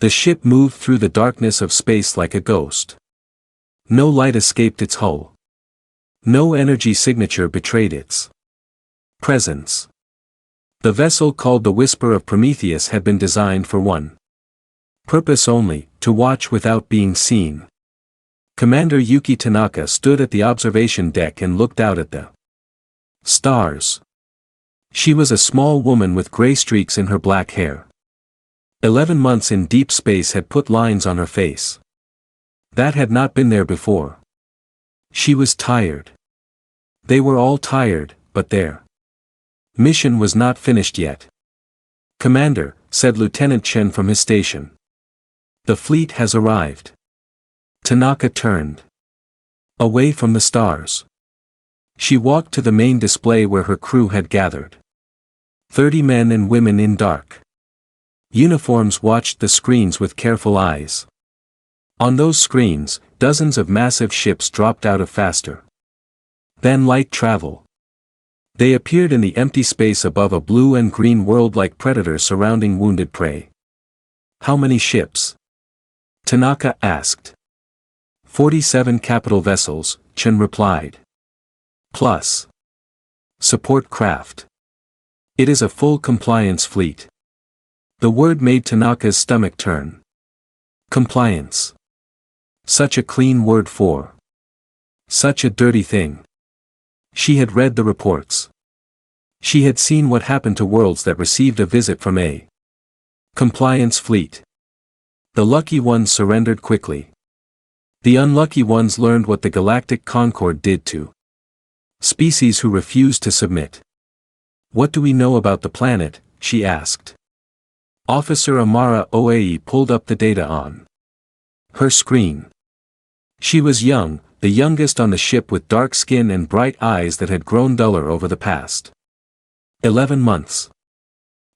The ship moved through the darkness of space like a ghost. No light escaped its hull. No energy signature betrayed its presence. The vessel called the Whisper of Prometheus had been designed for one purpose only, to watch without being seen. Commander Yuki Tanaka stood at the observation deck and looked out at the stars. She was a small woman with gray streaks in her black hair. 11 months in deep space had put lines on her face. That had not been there before. She was tired. They were all tired, but their mission was not finished yet. "Commander," said Lieutenant Chen from his station. "The fleet has arrived." Tanaka turned away from the stars. She walked to the main display where her crew had gathered. 30 men and women in dark uniforms watched the screens with careful eyes. On those screens, dozens of massive ships dropped out of faster than light travel. They appeared in the empty space above a blue and green world like predators surrounding wounded prey. "How many ships?" Tanaka asked. 47 capital vessels, Chen replied. Plus support craft. It is a full compliance fleet. The word made Tanaka's stomach turn. Compliance. Such a clean word for such a dirty thing. She had read the reports. She had seen what happened to worlds that received a visit from a compliance fleet. The lucky ones surrendered quickly. The unlucky ones learned what the Galactic Concord did to species who refused to submit. "What do we know about the planet?" she asked. Officer Amara Oae pulled up the data on her screen. She was young, the youngest on the ship, with dark skin and bright eyes that had grown duller over the past 11 months.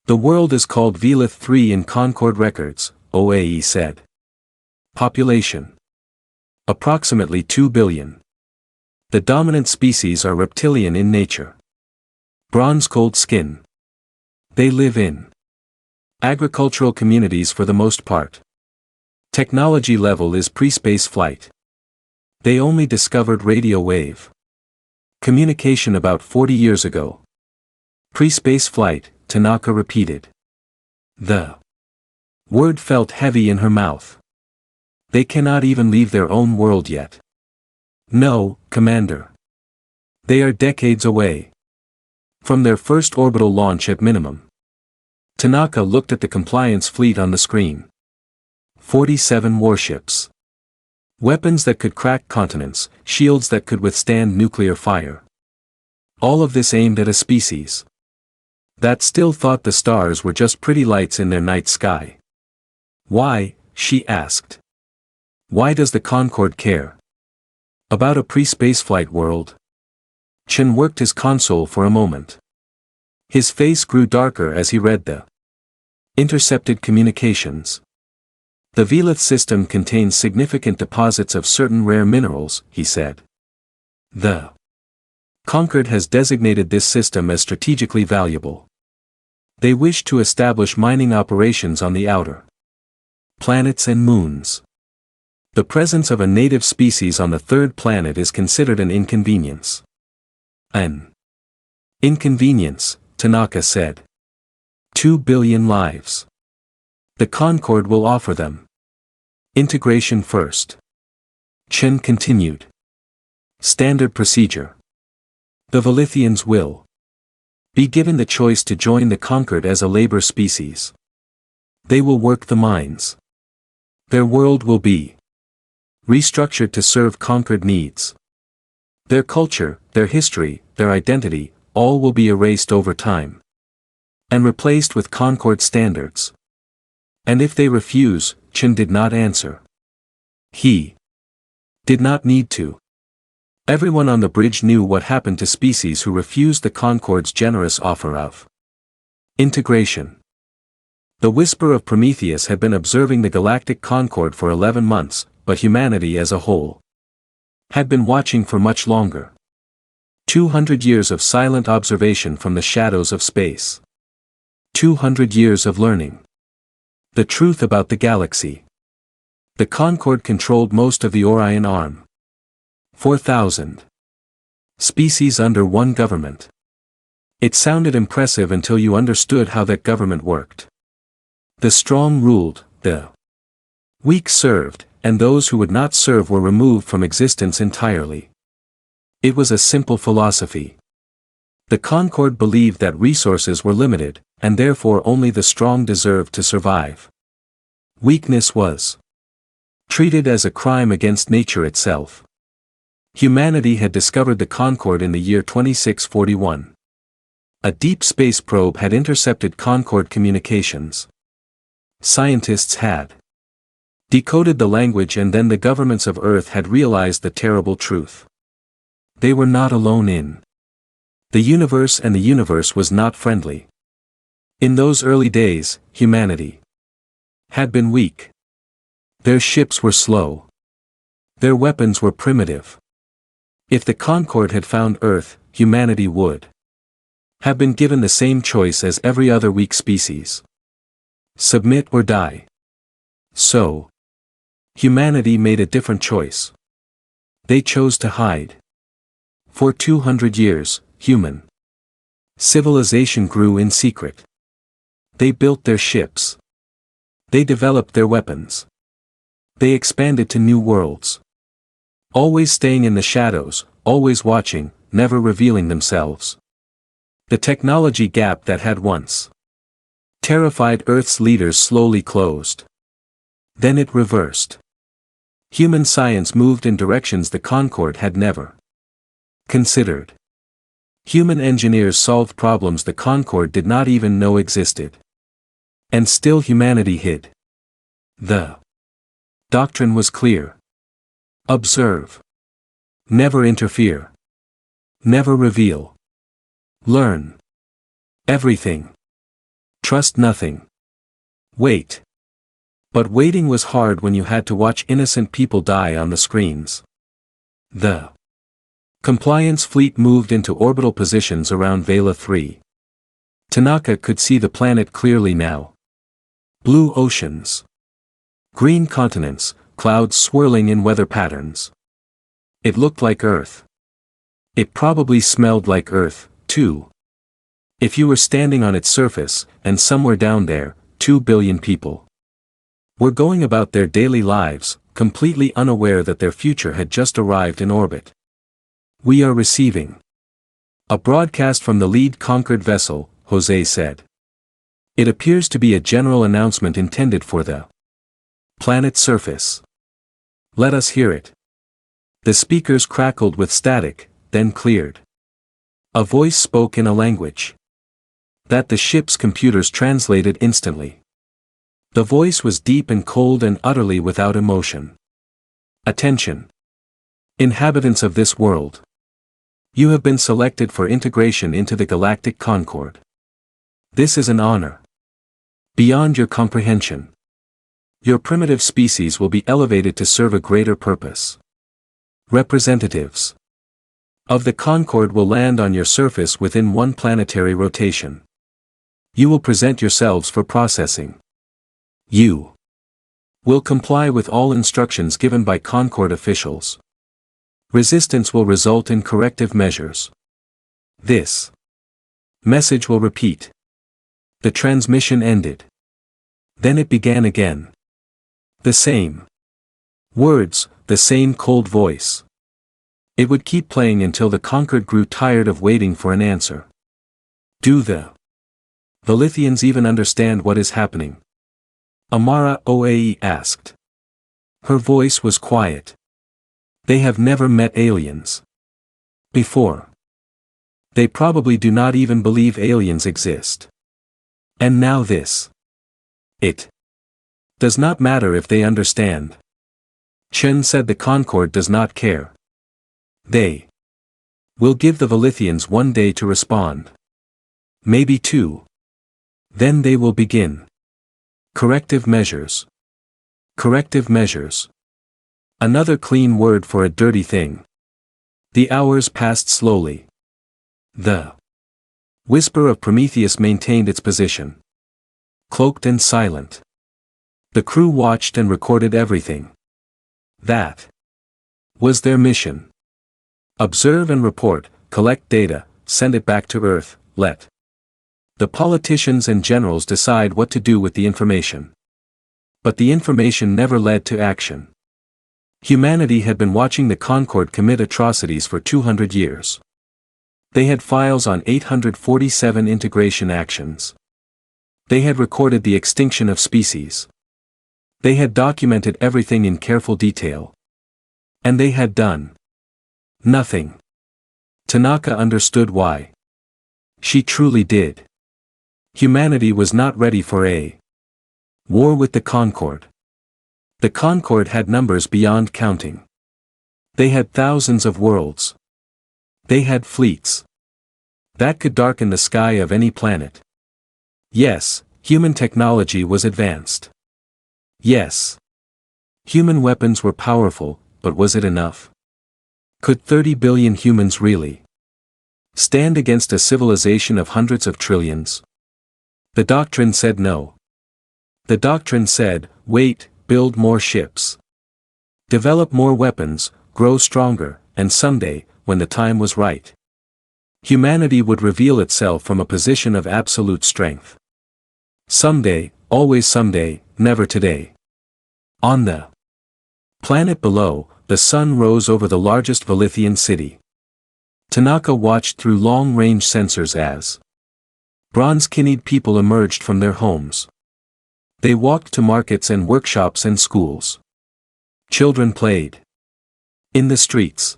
"The world is called Velith 3 in Concord records," Oae said. "Population: approximately 2 billion. The dominant species are reptilian in nature. Bronze-cold skin. They live in agricultural communities for the most part. Technology level is pre-space flight. They only discovered radio wave communication about 40 years ago." Pre-space flight, Tanaka repeated. The word felt heavy in her mouth. "They cannot even leave their own world yet." "No, Commander. They are decades away from their first orbital launch at minimum." Tanaka looked at the compliance fleet on the screen. 47 warships. Weapons that could crack continents, shields that could withstand nuclear fire. All of this aimed at a species that still thought the stars were just pretty lights in their night sky. "Why?" she asked. "Why does the Concord care about a pre-spaceflight world?" Chen worked his console for a moment. His face grew darker as he read the intercepted communications. "The Velith system contains significant deposits of certain rare minerals," he said. "The Concord has designated this system as strategically valuable. They wish to establish mining operations on the outer planets and moons. The presence of a native species on the third planet is considered an inconvenience." "An inconvenience," Tanaka said. 2 billion lives. The Concord will offer them integration first." Chen continued. "Standard procedure. The Velithians will be given the choice to join the Concord as a labor species. They will work the mines. Their world will be restructured to serve Concord needs. Their culture, their history, their identity, all will be erased over time and replaced with Concord standards." "And if they refuse?" Chen did not answer. He did not need to. Everyone on the bridge knew what happened to species who refused the Concord's generous offer of integration. The Whisper of Prometheus had been observing the Galactic Concord for 11 months, but humanity as a whole had been watching for much longer. 200 years of silent observation from the shadows of space. 200 years of learning. The truth about the galaxy. The Concorde controlled most of the Orion Arm. 4,000 species under one government. It sounded impressive until you understood how that government worked. The strong ruled, the weak served, and those who would not serve were removed from existence entirely. It was a simple philosophy. The Concorde believed that resources were limited, and therefore only the strong deserved to survive. Weakness was treated as a crime against nature itself. Humanity had discovered the Concorde in the year 2641. A deep space probe had intercepted Concorde communications. Scientists had decoded the language, and then the governments of Earth had realized the terrible truth. They were not alone in the universe, and the universe was not friendly. In those early days, humanity had been weak. Their ships were slow. Their weapons were primitive. If the Concorde had found Earth, humanity would have been given the same choice as every other weak species. Submit or die. So, humanity made a different choice. They chose to hide. For 200 years, human civilization grew in secret. They built their ships. They developed their weapons. They expanded to new worlds. Always staying in the shadows, always watching, never revealing themselves. The technology gap that had once terrified Earth's leaders slowly closed. Then it reversed. Human science moved in directions the Concorde had never considered. Human engineers solved problems the Concorde did not even know existed. And still humanity hid. The doctrine was clear. Observe. Never interfere. Never reveal. Learn everything. Trust nothing. Wait. But waiting was hard when you had to watch innocent people die on the screens. The compliance fleet moved into orbital positions around Vela 3. Tanaka could see the planet clearly now. Blue oceans. Green continents, clouds swirling in weather patterns. It looked like Earth. It probably smelled like Earth, too. If you were standing on its surface, and somewhere down there, 2 billion people were going about their daily lives, completely unaware that their future had just arrived in orbit. We are receiving a broadcast from the lead conquered vessel, Jose said. It appears to be a general announcement intended for the planet's surface. Let us hear it. The speakers crackled with static, then cleared. A voice spoke in a language that the ship's computers translated instantly. The voice was deep and cold and utterly without emotion. Attention. Inhabitants of this world. You have been selected for integration into the Galactic Concorde. This is an honor beyond your comprehension. Your primitive species will be elevated to serve a greater purpose. Representatives of the Concorde will land on your surface within one planetary rotation. You will present yourselves for processing. You will comply with all instructions given by Concorde officials. Resistance will result in corrective measures. This message will repeat. The transmission ended. Then it began again. The same words, the same cold voice. It would keep playing until the conquered grew tired of waiting for an answer. Do the Lithians even understand what is happening? Amara Oae asked. Her voice was quiet. They have never met aliens before. They probably do not even believe aliens exist. And now this. It does not matter if they understand. Chen said the Concorde does not care. They will give the Velithians 1 day to respond. Maybe 2. Then they will begin. Corrective measures. Corrective measures. Another clean word for a dirty thing. The hours passed slowly. The whisper of Prometheus maintained its position. Cloaked and silent. The crew watched and recorded everything. That was their mission. Observe and report, collect data, send it back to Earth, let the politicians and generals decide what to do with the information. But the information never led to action. Humanity had been watching the Concorde commit atrocities for 200 years. They had files on 847 integration actions. They had recorded the extinction of species. They had documented everything in careful detail. And they had done nothing. Tanaka understood why. She truly did. Humanity was not ready for a war with the Concorde. The Concorde had numbers beyond counting. They had thousands of worlds. They had fleets that could darken the sky of any planet. Yes, human technology was advanced. Yes, human weapons were powerful, but was it enough? Could 30 billion humans really stand against a civilization of hundreds of trillions? The doctrine said no. The doctrine said, wait, build more ships. Develop more weapons, grow stronger, and someday, when the time was right, humanity would reveal itself from a position of absolute strength. Someday, always someday, never today. On the planet below, the sun rose over the largest Velithian city. Tanaka watched through long-range sensors as bronze-skinned people emerged from their homes. They walked to markets and workshops and schools. Children played in the streets.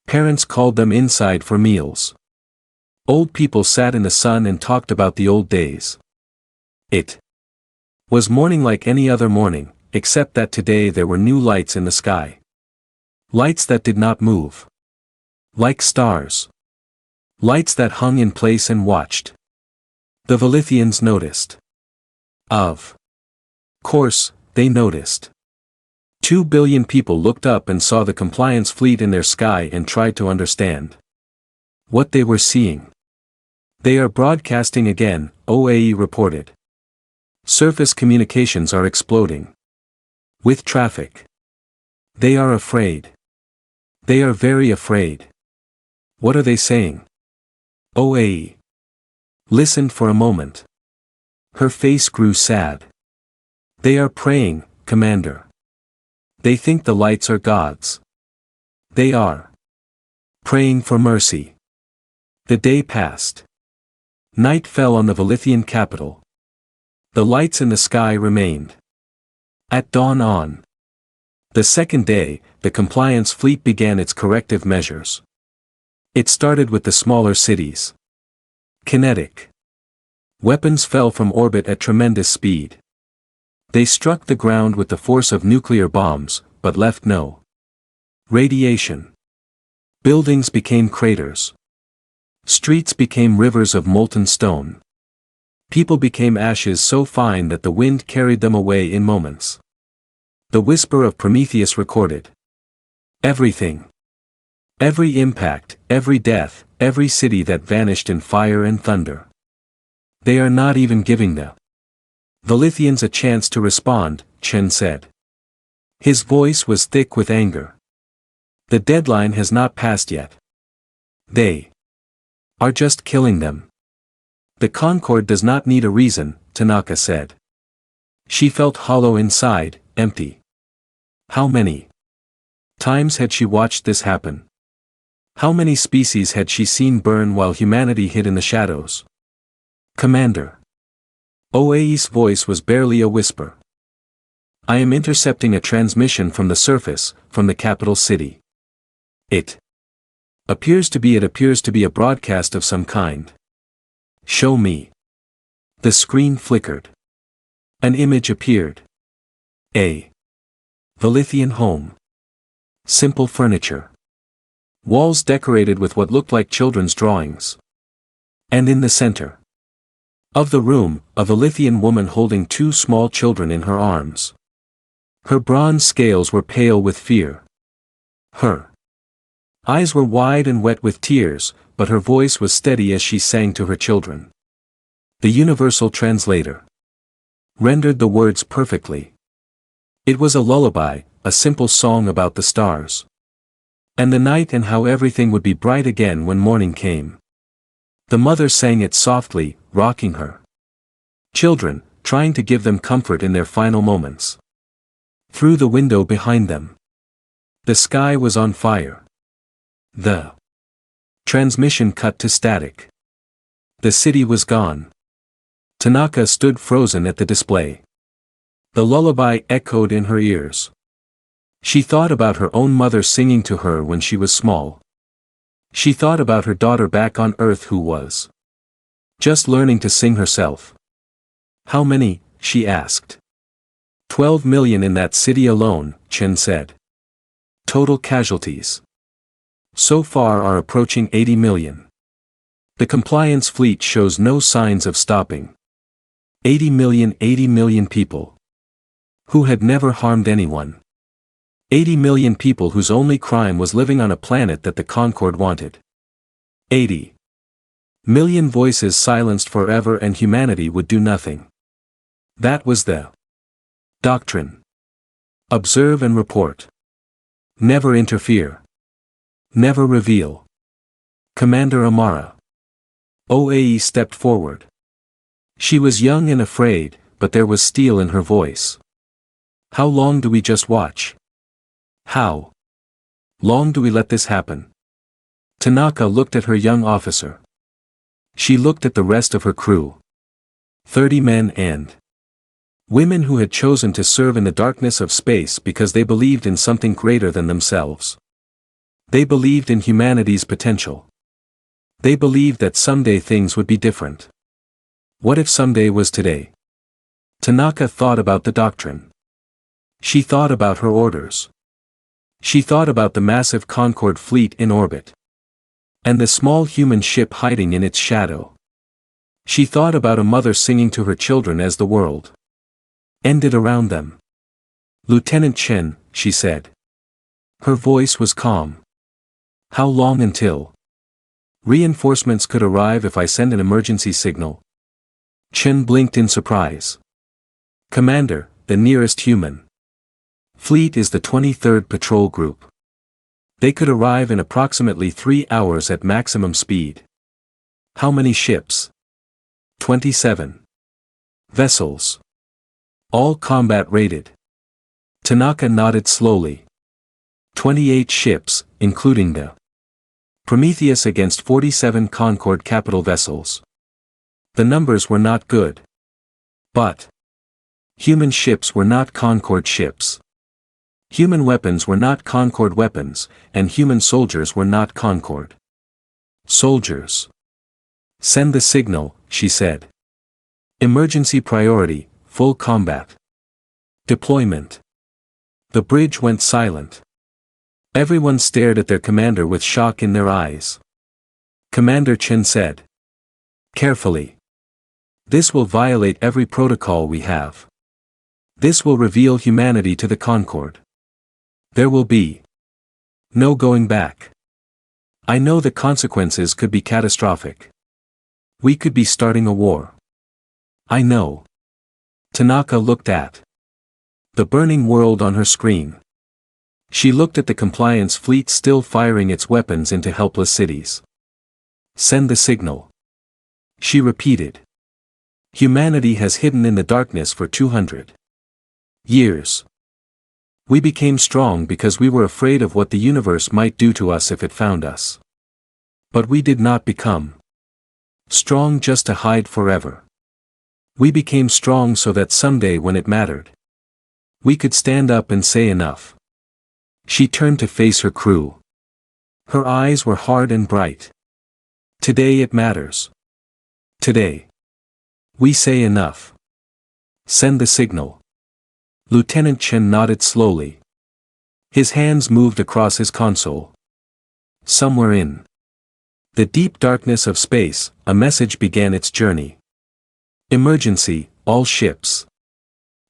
Parents called them inside for meals. Old people sat in the sun and talked about the old days. It was morning like any other morning, except that today there were new lights in the sky. Lights that did not move. Like stars. Lights that hung in place and watched. The Velithians noticed. Of course, they noticed. 2 billion people looked up and saw the compliance fleet in their sky and tried to understand what they were seeing. They are broadcasting again, OAE reported. Surface communications are exploding with traffic. They are afraid. They are very afraid. What are they saying? OAE listened for a moment. Her face grew sad. They are praying, Commander. They think the lights are gods. They are praying for mercy. The day passed. Night fell on the Velithian capital. The lights in the sky remained. At dawn on the second day, the compliance fleet began its corrective measures. It started with the smaller cities. Kinetic weapons fell from orbit at tremendous speed. They struck the ground with the force of nuclear bombs, but left no radiation. Buildings became craters. Streets became rivers of molten stone. People became ashes so fine that the wind carried them away in moments. The whisper of Prometheus recorded everything. Every impact, every death, every city that vanished in fire and thunder. They are not even giving the Velithians a chance to respond, Chen said. His voice was thick with anger. The deadline has not passed yet. They are just killing them. The Concorde does not need a reason, Tanaka said. She felt hollow inside, empty. How many times had she watched this happen? How many species had she seen burn while humanity hid in the shadows? Commander. OAE's voice was barely a whisper. I am intercepting a transmission from the surface, from the capital city. It appears to be a broadcast of some kind. Show me. The screen flickered. An image appeared. A Velithian home. Simple furniture. Walls decorated with what looked like children's drawings. And in the center of the room, a Velithian woman holding 2 small children in her arms. Her bronze scales were pale with fear. Her eyes were wide and wet with tears, but her voice was steady as she sang to her children. The Universal Translator. rendered the words perfectly. It was a lullaby, a simple song about the stars. And the night and how everything would be bright again when morning came. The mother sang it softly, rocking her children, trying to give them comfort in their final moments. Through the window behind them, the sky was on fire. The transmission cut to static. The city was gone. Tanaka stood frozen at the display. The lullaby echoed in her ears. She thought about her own mother singing to her when she was small. She thought about her daughter back on Earth who was just learning to sing herself. How many? She asked. 12 million in that city alone, Chen said. Total casualties so far are approaching 80 million. The compliance fleet shows no signs of stopping. 80 million people. Who had never harmed anyone. 80 million people whose only crime was living on a planet that the Concord wanted. 80 million voices silenced forever and humanity would do nothing. That was the doctrine. Observe and report. Never interfere. Never reveal. Commander Amara. OAE stepped forward. She was young and afraid, but there was steel in her voice. How long do we just watch? How long do we let this happen? Tanaka looked at her young officer. She looked at the rest of her crew. 30 men and women who had chosen to serve in the darkness of space because they believed in something greater than themselves. They believed in humanity's potential. They believed that someday things would be different. What if someday was today? Tanaka thought about the doctrine. She thought about her orders. She thought about the massive Concorde fleet in orbit. And the small human ship hiding in its shadow. She thought about a mother singing to her children as the world ended around them. Lieutenant Chen, she said. Her voice was calm. How long until reinforcements could arrive if I send an emergency signal? Chen blinked in surprise. Commander, the nearest human fleet is the 23rd Patrol Group. They could arrive in approximately 3 hours at maximum speed. How many ships? 27 vessels. All combat rated. Tanaka nodded slowly. 28 ships, including the Prometheus against 47 Concorde capital vessels. The numbers were not good. But human ships were not Concorde ships. Human weapons were not Concorde weapons, and human soldiers were not Concorde soldiers. Send the signal, she said. Emergency priority, full combat. Deployment. The bridge went silent. Everyone stared at their commander with shock in their eyes. Commander Chen said. Carefully. This will violate every protocol we have. This will reveal humanity to the Concorde. There will be no going back. I know the consequences could be catastrophic. We could be starting a war. I know. Tanaka looked at the burning world on her screen. She looked at the compliance fleet still firing its weapons into helpless cities. Send the signal. She repeated. Humanity has hidden in the darkness for 200 years. We became strong because we were afraid of what the universe might do to us if it found us. But we did not become strong just to hide forever. We became strong so that someday when it mattered, we could stand up and say enough. She turned to face her crew. Her eyes were hard and bright. Today it matters. Today. We say enough. Send the signal. Lieutenant Chen nodded slowly. His hands moved across his console. Somewhere in the deep darkness of space, a message began its journey. Emergency, all ships.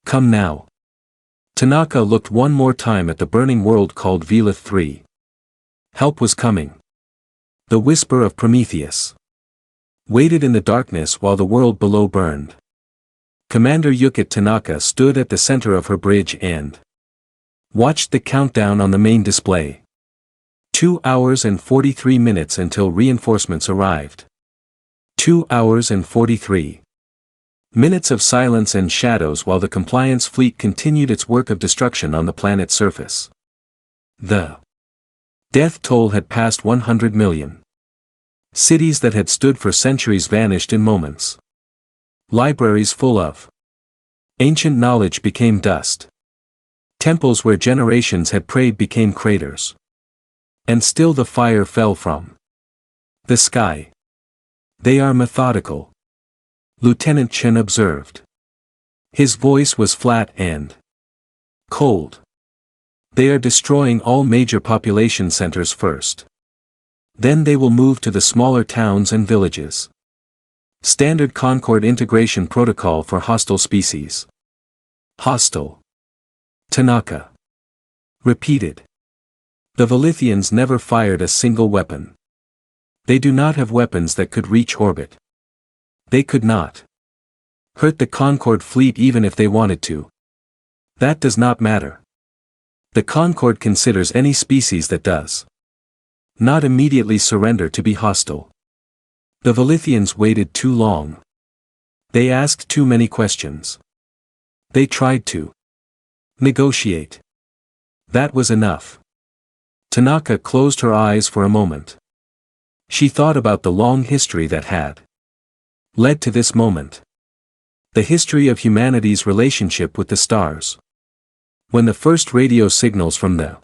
Come now. Tanaka looked one more time at the burning world called Velith 3. Help was coming. The whisper of Prometheus waited in the darkness while the world below burned. Commander Yukit Tanaka stood at the center of her bridge and watched the countdown on the main display. 2 hours and 43 minutes until reinforcements arrived. 2 hours and 43 minutes of silence and shadows while the compliance fleet continued its work of destruction on the planet's surface. The death toll had passed 100 million. Cities that had stood for centuries vanished in moments. Libraries full of ancient knowledge became dust. Temples where generations had prayed became craters. And still the fire fell from the sky. They are methodical, Lieutenant Chen observed. His voice was flat and cold. They are destroying all major population centers first. Then they will move to the smaller towns and villages. Standard Concord Integration Protocol for Hostile Species. Hostile. Tanaka repeated. The Velithians never fired a single weapon. They do not have weapons that could reach orbit. They could not hurt the Concord fleet even if they wanted to. That does not matter. The Concord considers any species that does not immediately surrender to be hostile. The Velithians waited too long. They asked too many questions. They tried to negotiate. That was enough. Tanaka closed her eyes for a moment. She thought about the long history that had led to this moment. The history of humanity's relationship with the stars. When the first radio signals from the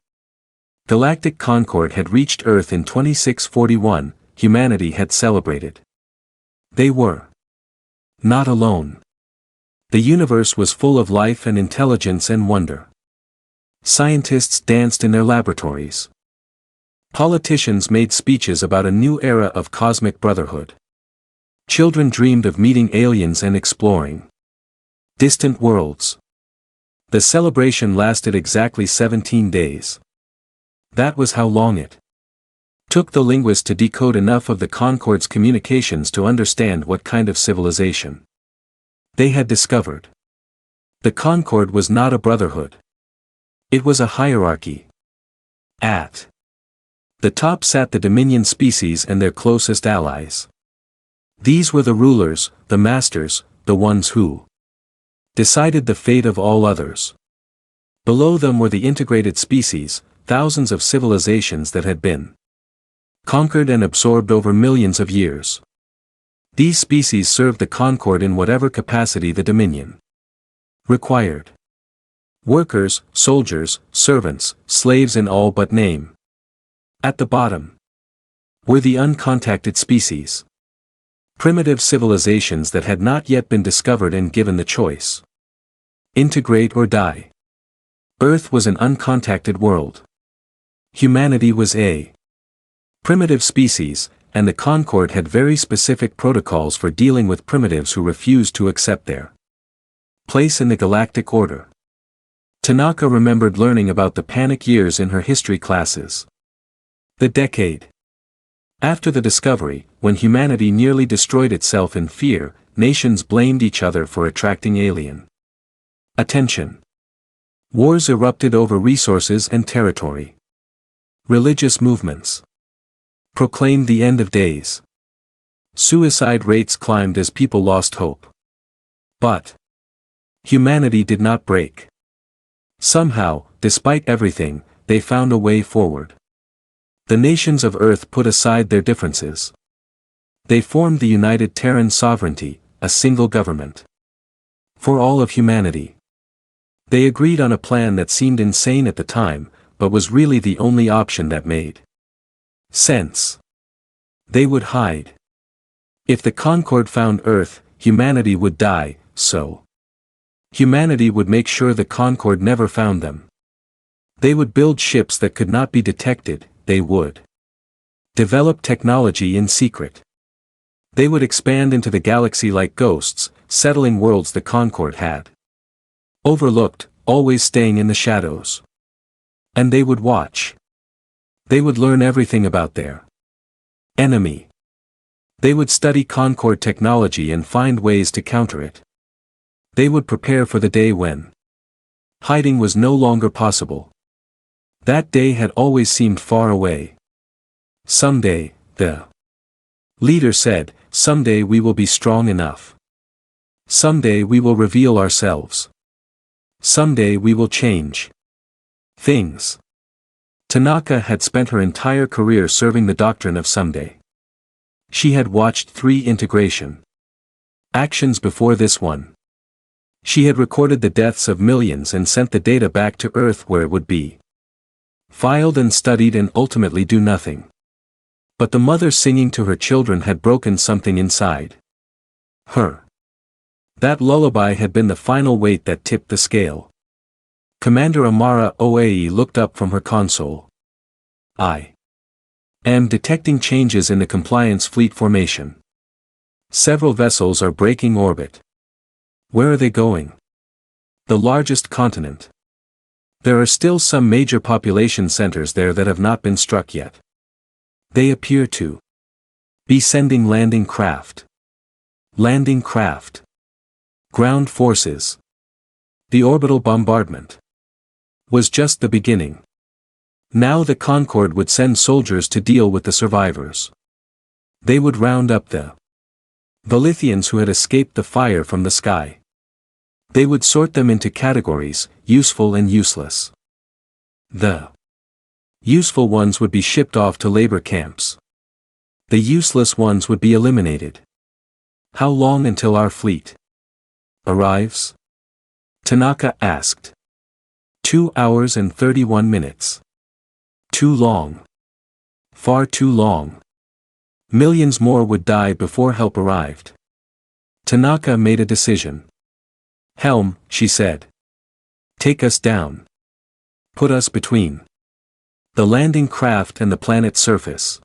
Galactic Concord had reached Earth in 2641, humanity had celebrated. They were not alone. The universe was full of life and intelligence and wonder. Scientists danced in their laboratories. Politicians made speeches about a new era of cosmic brotherhood. Children dreamed of meeting aliens and exploring distant worlds. The celebration lasted exactly 17 days. That was how long it took the linguist to decode enough of the Concord's communications to understand what kind of civilization they had discovered. The Concord was not a brotherhood. It was a hierarchy. At the top sat the Dominion species and their closest allies. These were the rulers, the masters, the ones who decided the fate of all others. Below them were the integrated species, thousands of civilizations that had been conquered and absorbed over millions of years. These species served the Concord in whatever capacity the Dominion required. Workers, soldiers, servants, slaves in all but name. At the bottom were the uncontacted species. Primitive civilizations that had not yet been discovered and given the choice. Integrate or die. Earth was an uncontacted world. Humanity was a primitive species, and the Concord had very specific protocols for dealing with primitives who refused to accept their place in the galactic order. Tanaka remembered learning about the panic years in her history classes. The decade after the discovery, when humanity nearly destroyed itself in fear, nations blamed each other for attracting alien attention. Wars erupted over resources and territory. Religious movements proclaimed the end of days. Suicide rates climbed as people lost hope. But humanity did not break. Somehow, despite everything, they found a way forward. The nations of Earth put aside their differences. They formed the United Terran Sovereignty, a single government for all of humanity. They agreed on a plan that seemed insane at the time, but was really the only option that made sense. They would hide. If the Concord found Earth, humanity would die, so humanity would make sure the Concord never found them. They would build ships that could not be detected. They would develop technology in secret. They would expand into the galaxy like ghosts, settling worlds the Concord had overlooked, always staying in the shadows. And they would watch. They would learn everything about their enemy. They would study Concord technology and find ways to counter it. They would prepare for the day when hiding was no longer possible. That day had always seemed far away. Someday, the leader said, someday we will be strong enough. Someday we will reveal ourselves. Someday we will change things. Tanaka had spent her entire career serving the doctrine of someday. She had watched 3 integration actions before this one. She had recorded the deaths of millions and sent the data back to Earth where it would be filed and studied and ultimately do nothing. But the mother singing to her children had broken something inside her. That lullaby had been the final weight that tipped the scale. Commander Amara Oae looked up from her console. I am detecting changes in the compliance fleet formation. Several vessels are breaking orbit. Where are they going? The largest continent. There are still some major population centers there that have not been struck yet. They appear to be sending landing craft. Landing craft. Ground forces. The orbital bombardment was just the beginning. Now the Concorde would send soldiers to deal with the survivors. They would round up the Lithians who had escaped the fire from the sky. They would sort them into categories, useful and useless. The useful ones would be shipped off to labor camps. The useless ones would be eliminated. How long until our fleet arrives? Tanaka asked. 2 hours and 31 minutes. Too long. Far too long. Millions more would die before help arrived. Tanaka made a decision. Helm, she said. Take us down. Put us between the landing craft and the planet's surface.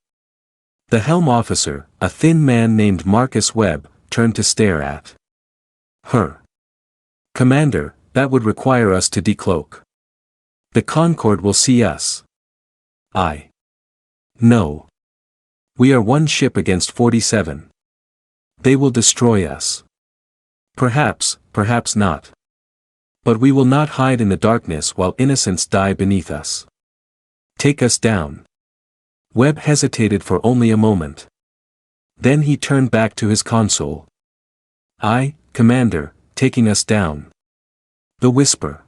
The helm officer, a thin man named Marcus Webb, turned to stare at her. Commander, that would require us to decloak. The Concorde will see us. No. We are one ship against 47. They will destroy us. Perhaps, perhaps not. But we will not hide in the darkness while innocents die beneath us. Take us down. Webb hesitated for only a moment. Then he turned back to his console. Commander, taking us down. The whisper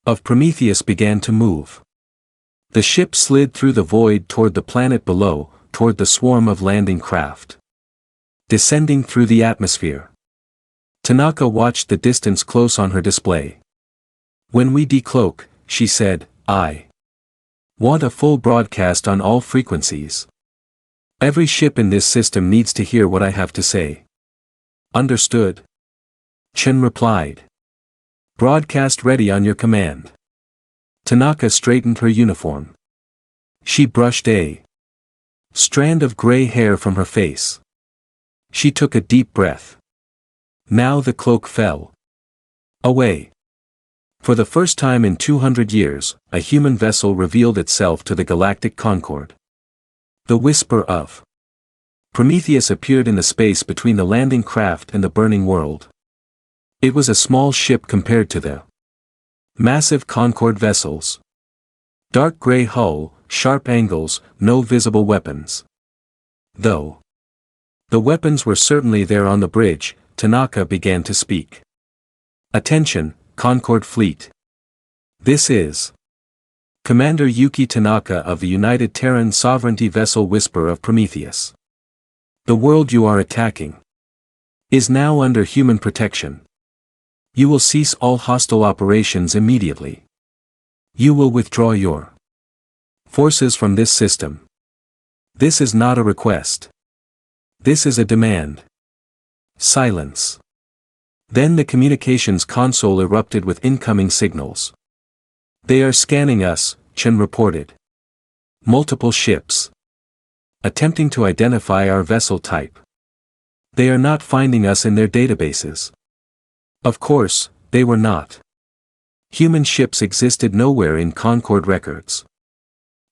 of Prometheus began to move. The ship slid through the void toward the planet below, toward the swarm of landing craft. Descending through the atmosphere. Tanaka watched the distance close on her display. When we decloak, she said, I want a full broadcast on all frequencies. Every ship in this system needs to hear what I have to say. Understood? Chen replied. Broadcast ready on your command. Tanaka straightened her uniform. She brushed a strand of gray hair from her face. She took a deep breath. Now the cloak fell away. For the first time in 200 years, a human vessel revealed itself to the Galactic Concorde. The whisper of Prometheus appeared in the space between the landing craft and the burning world. It was a small ship compared to the massive Concorde vessels. Dark gray hull, sharp angles, no visible weapons. Though the weapons were certainly there on the bridge, Tanaka began to speak. Attention, Concorde Fleet. This is Commander Yuki Tanaka of the United Terran Sovereignty Vessel Whisper of Prometheus. The world you are attacking is now under human protection. You will cease all hostile operations immediately. You will withdraw your forces from this system. This is not a request. This is a demand. Silence. Then the communications console erupted with incoming signals. They are scanning us, Chen reported. Multiple ships. Attempting to identify our vessel type. They are not finding us in their databases. Of course, they were not. Human ships existed nowhere in Concorde records.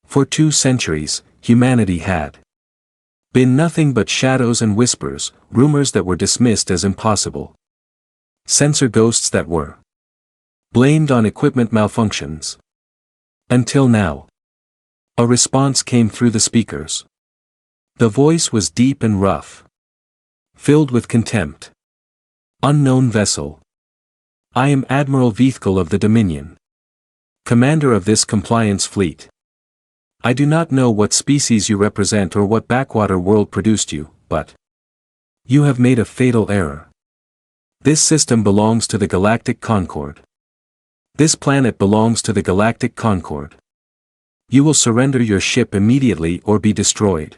For 2 centuries, humanity had been nothing but shadows and whispers, rumors that were dismissed as impossible. Sensor ghosts that were blamed on equipment malfunctions. Until now. A response came through the speakers. The voice was deep and rough. Filled with contempt. Unknown vessel. I am Admiral Vethkal of the Dominion. Commander of this compliance fleet. I do not know what species you represent or what backwater world produced you, but you have made a fatal error. This system belongs to the Galactic Concord. This planet belongs to the Galactic Concord. You will surrender your ship immediately or be destroyed.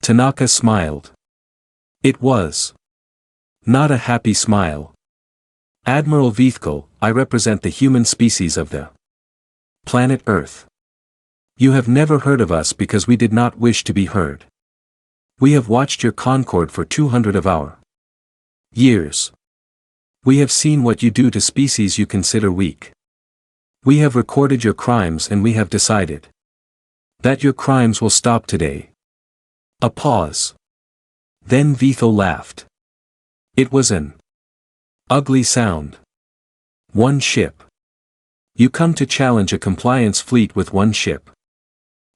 Tanaka smiled. It was not a happy smile. Admiral Vethkal, I represent the human species of the planet Earth. You have never heard of us because we did not wish to be heard. We have watched your Concord for 200 of our years. We have seen what you do to species you consider weak. We have recorded your crimes and we have decided that your crimes will stop today. A pause. Then Vethkal laughed. It was an ugly sound. One ship. You come to challenge a compliance fleet with one ship.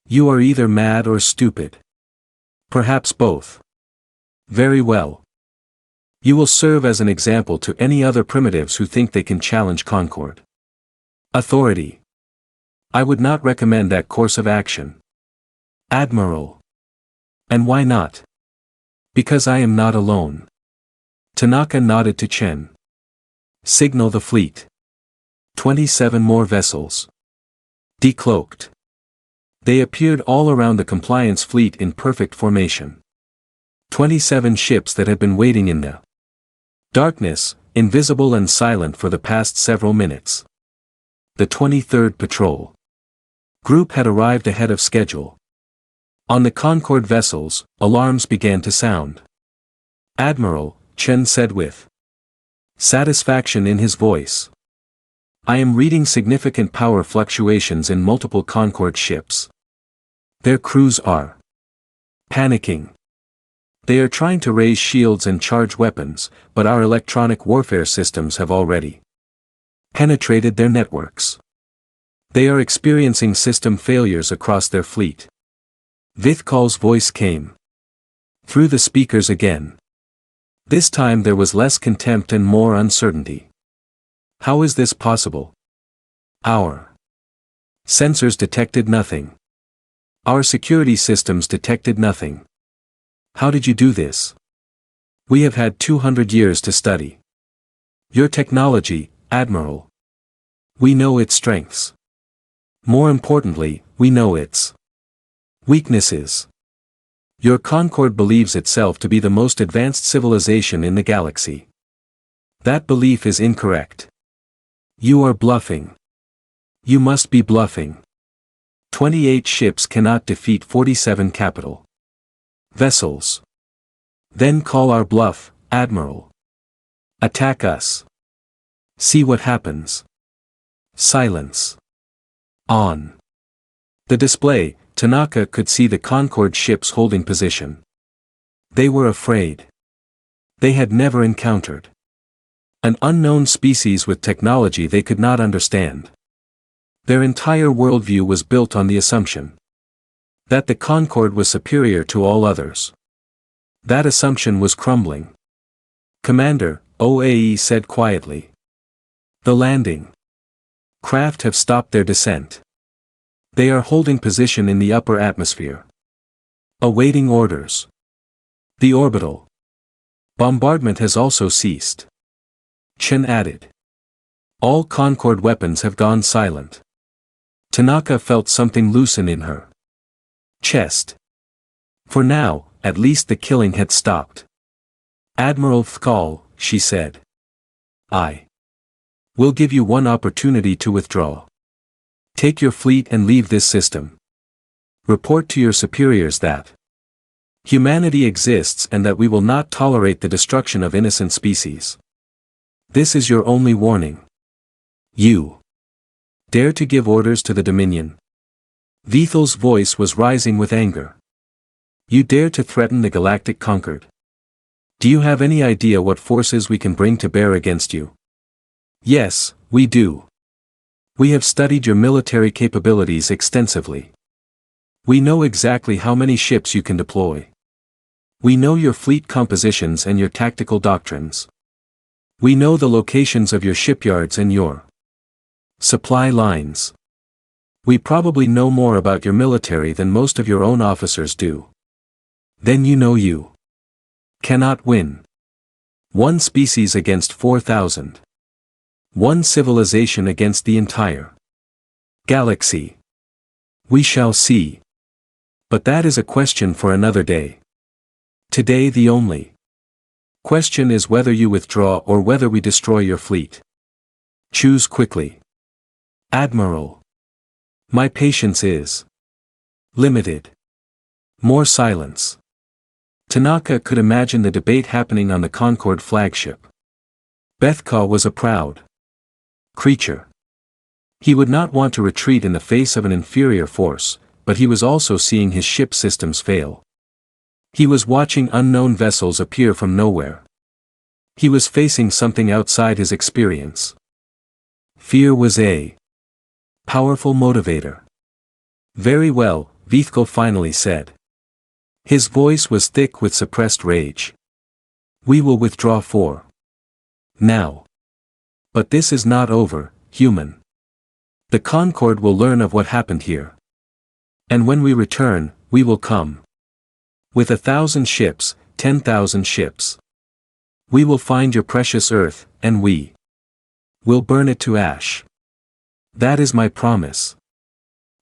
You are either mad or stupid. Perhaps both. Very well. You will serve as an example to any other primitives who think they can challenge Concord. Authority. I would not recommend that course of action. Admiral. And why not? Because I am not alone. Tanaka nodded to Chen. Signal the fleet. 27 more vessels. Decloaked. They appeared all around the compliance fleet in perfect formation. 27 ships that had been waiting in the darkness, invisible and silent for the past several minutes. The 23rd Patrol Group had arrived ahead of schedule. On the Concord vessels, alarms began to sound. Admiral, Chen said with satisfaction in his voice. I am reading significant power fluctuations in multiple Concord ships. Their crews are panicking. They are trying to raise shields and charge weapons, but our electronic warfare systems have already penetrated their networks. They are experiencing system failures across their fleet. Vithkal's voice came through the speakers again. This time there was less contempt and more uncertainty. How is this possible? Our sensors detected nothing. Our security systems detected nothing. How did you do this? We have had 200 years to study your technology, Admiral. We know its strengths. More importantly, we know its weaknesses. Your Concord believes itself to be the most advanced civilization in the galaxy. That belief is incorrect. You are bluffing. You must be bluffing. 28 ships cannot defeat 47 capital vessels. Then call our bluff, Admiral. Attack us. See what happens. Silence. On the display, Tanaka could see the Concord ships holding position. They were afraid. They had never encountered an unknown species with technology they could not understand. Their entire worldview was built on the assumption that the Concord was superior to all others. That assumption was crumbling. Commander, OAE said quietly. The landing craft have stopped their descent. They are holding position in the upper atmosphere. Awaiting orders. The orbital bombardment has also ceased. Chen added. All Concord weapons have gone silent. Tanaka felt something loosen in her chest. For now, at least the killing had stopped. Admiral Vethkal, she said. I will give you one opportunity to withdraw. Take your fleet and leave this system. Report to your superiors that humanity exists and that we will not tolerate the destruction of innocent species. This is your only warning. You dare to give orders to the Dominion? Vethal's voice was rising with anger. You dare to threaten the Galactic Concord? Do you have any idea what forces we can bring to bear against you? Yes, we do. We have studied your military capabilities extensively. We know exactly how many ships you can deploy. We know your fleet compositions and your tactical doctrines. We know the locations of your shipyards and your supply lines. We probably know more about your military than most of your own officers do. Then you know you cannot win. One species against 4,000. One civilization against the entire galaxy. We shall see. But that is a question for another day. Today the only question is whether you withdraw or whether we destroy your fleet. Choose quickly. Admiral. My patience is limited. More silence. Tanaka could imagine the debate happening on the Concorde flagship. Bethka was a proud creature. He would not want to retreat in the face of an inferior force, but he was also seeing his ship systems fail. He was watching unknown vessels appear from nowhere. He was facing something outside his experience. Fear was a powerful motivator. Very well, Vithko finally said. His voice was thick with suppressed rage. We will withdraw for now. But this is not over, human. The Concorde will learn of what happened here. And when we return, we will come. With 1,000 ships, 10,000 ships. We will find your precious Earth, and we will burn it to ash. That is my promise.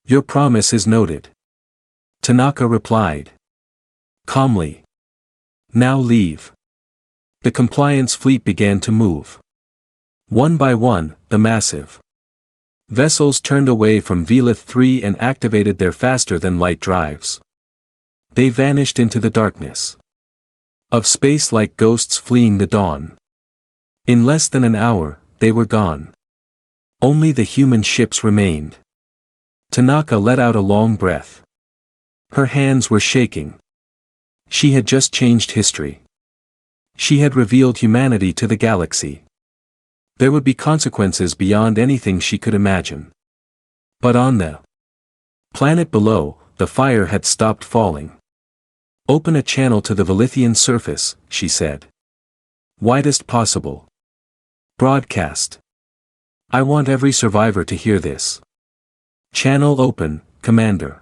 Your promise is noted. Tanaka replied calmly. Now leave. The compliance fleet began to move. One by one, the massive vessels turned away from Velith 3 and activated their faster-than-light drives. They vanished into the darkness of space like ghosts fleeing the dawn. In less than an hour, they were gone. Only the human ships remained. Tanaka let out a long breath. Her hands were shaking. She had just changed history. She had revealed humanity to the galaxy. There would be consequences beyond anything she could imagine. But on the planet below, the fire had stopped falling. Open a channel to the Velithian surface, she said. Widest possible. Broadcast. I want every survivor to hear this. Channel open, Commander.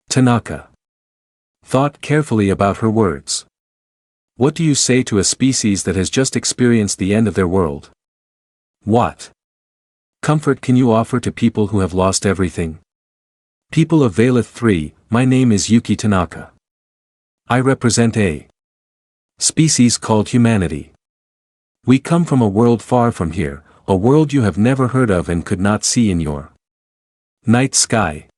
Tanaka thought carefully about her words. What do you say to a species that has just experienced the end of their world? What comfort can you offer to people who have lost everything? People of Velith 3, my name is Yuki Tanaka. I represent a species called humanity. We come from a world far from here, a world you have never heard of and could not see in your night sky.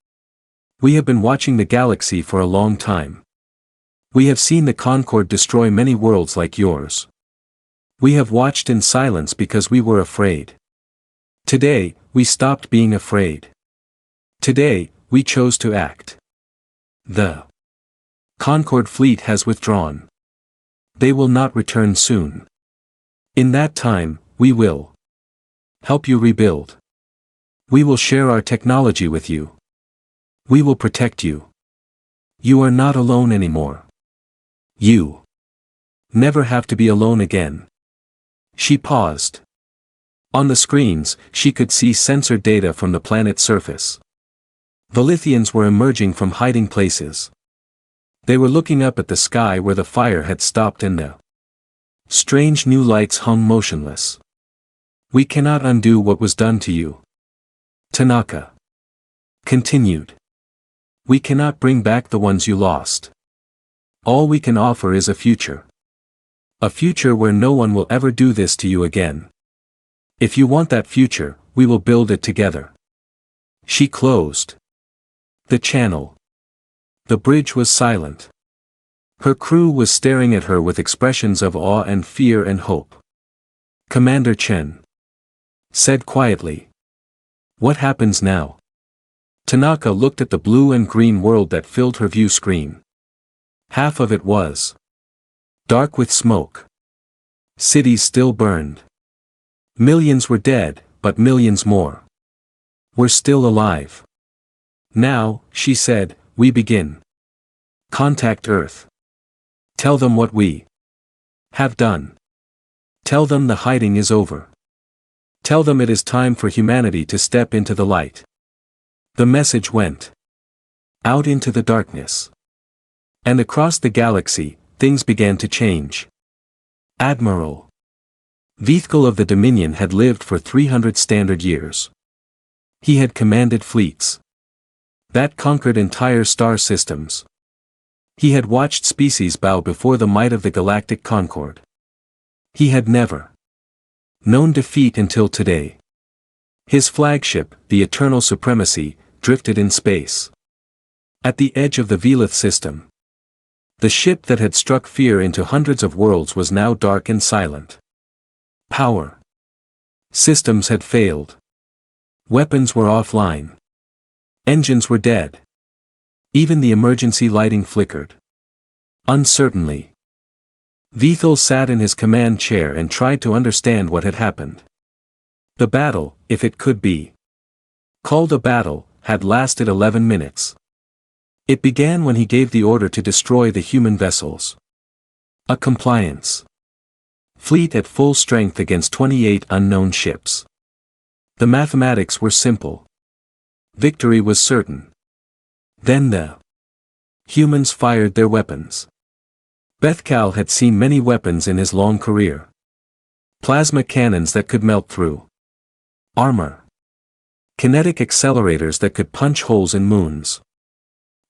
We have been watching the galaxy for a long time. We have seen the Concorde destroy many worlds like yours. We have watched in silence because we were afraid. Today, we stopped being afraid. Today, we chose to act. The Concorde fleet has withdrawn. They will not return soon. In that time, we will help you rebuild. We will share our technology with you. We will protect you. You are not alone anymore. You never have to be alone again. She paused. On the screens, she could see sensor data from the planet's surface. Velithians were emerging from hiding places. They were looking up at the sky where the fire had stopped and the strange new lights hung motionless. We cannot undo what was done to you. Tanaka continued. We cannot bring back the ones you lost. All we can offer is a future. A future where no one will ever do this to you again. If you want that future, we will build it together. She closed the channel. The bridge was silent. Her crew was staring at her with expressions of awe and fear and hope. Commander Chen said quietly. What happens now? Tanaka looked at the blue and green world that filled her view screen. Half of it was Dark with smoke. Cities still burned. Millions were dead, but millions more were still alive. Now, she said, we begin. Contact Earth. Tell them what we have done. Tell them the hiding is over. Tell them it is time for humanity to step into the light. The message went out into the darkness. And across the galaxy, things began to change. Admiral Vithkal of the Dominion had lived for 300 standard years. He had commanded fleets that conquered entire star systems. He had watched species bow before the might of the Galactic Concord. He had never known defeat until today. His flagship, the Eternal Supremacy, drifted in space. At the edge of the Velith system. The ship that had struck fear into hundreds of worlds was now dark and silent. Power systems had failed. Weapons were offline. Engines were dead. Even the emergency lighting flickered. Uncertainly. Vithal sat in his command chair and tried to understand what had happened. The battle, if it could be called a battle, had lasted 11 minutes. It began when he gave the order to destroy the human vessels. A compliance fleet at full strength against 28 unknown ships. The mathematics were simple. Victory was certain. Then the humans fired their weapons. Bethkal had seen many weapons in his long career. Plasma cannons that could melt through armor. Kinetic accelerators that could punch holes in moons.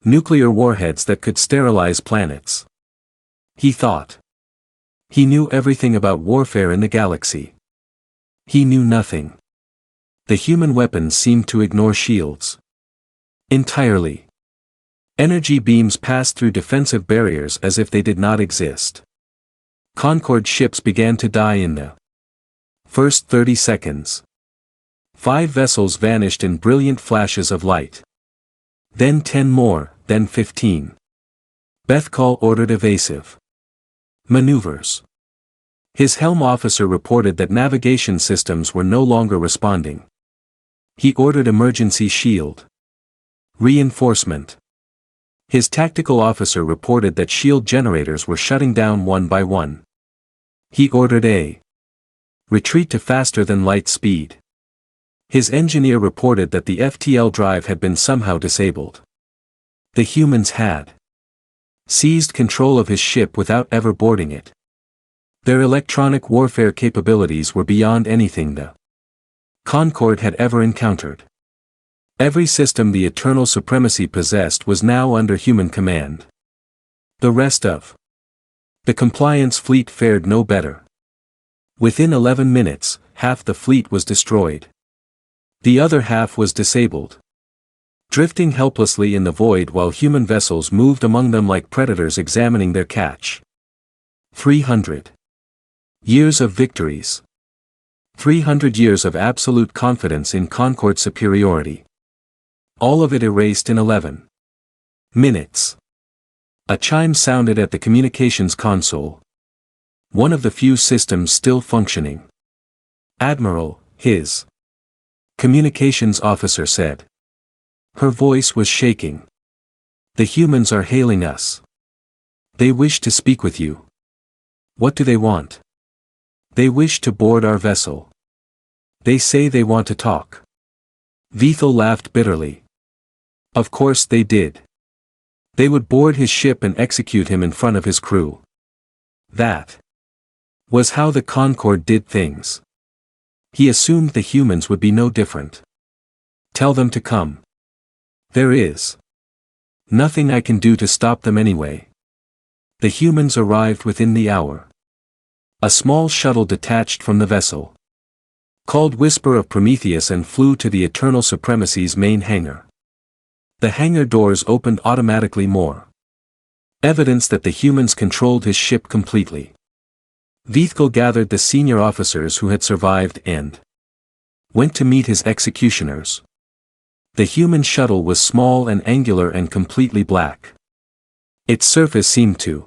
Nuclear warheads that could sterilize planets. He thought. He knew everything about warfare in the galaxy. He knew nothing. The human weapons seemed to ignore shields entirely. Energy beams passed through defensive barriers as if they did not exist. Concord ships began to die in the first 30 seconds. 5 vessels vanished in brilliant flashes of light. Then 10 more, then 15. Bethkal ordered evasive maneuvers. His helm officer reported that navigation systems were no longer responding. He ordered emergency shield reinforcement. His tactical officer reported that shield generators were shutting down one by one. He ordered a retreat to faster than light speed. His engineer reported that the FTL drive had been somehow disabled. The humans had seized control of his ship without ever boarding it. Their electronic warfare capabilities were beyond anything the Concord had ever encountered. Every system the Eternal Supremacy possessed was now under human command. The rest of the Compliance fleet fared no better. Within 11 minutes, half the fleet was destroyed. The other half was disabled. Drifting helplessly in the void while human vessels moved among them like predators examining their catch. 300 years of victories. 300 years of absolute confidence in Concord's superiority. All of it erased in 11 minutes. A chime sounded at the communications console. One of the few systems still functioning. Admiral, his communications officer said. Her voice was shaking. The humans are hailing us. They wish to speak with you. What do they want? They wish to board our vessel. They say they want to talk. Vithal laughed bitterly. Of course they did. They would board his ship and execute him in front of his crew. That was how the Concorde did things. He assumed the humans would be no different. Tell them to come. There is nothing I can do to stop them anyway. The humans arrived within the hour. A small shuttle detached from the vessel, called Whisper of Prometheus, and flew to the Eternal Supremacy's main hangar. The hangar doors opened automatically, more evidence that the humans controlled his ship completely. Vithkal gathered the senior officers who had survived and went to meet his executioners. The human shuttle was small and angular and completely black. Its surface seemed to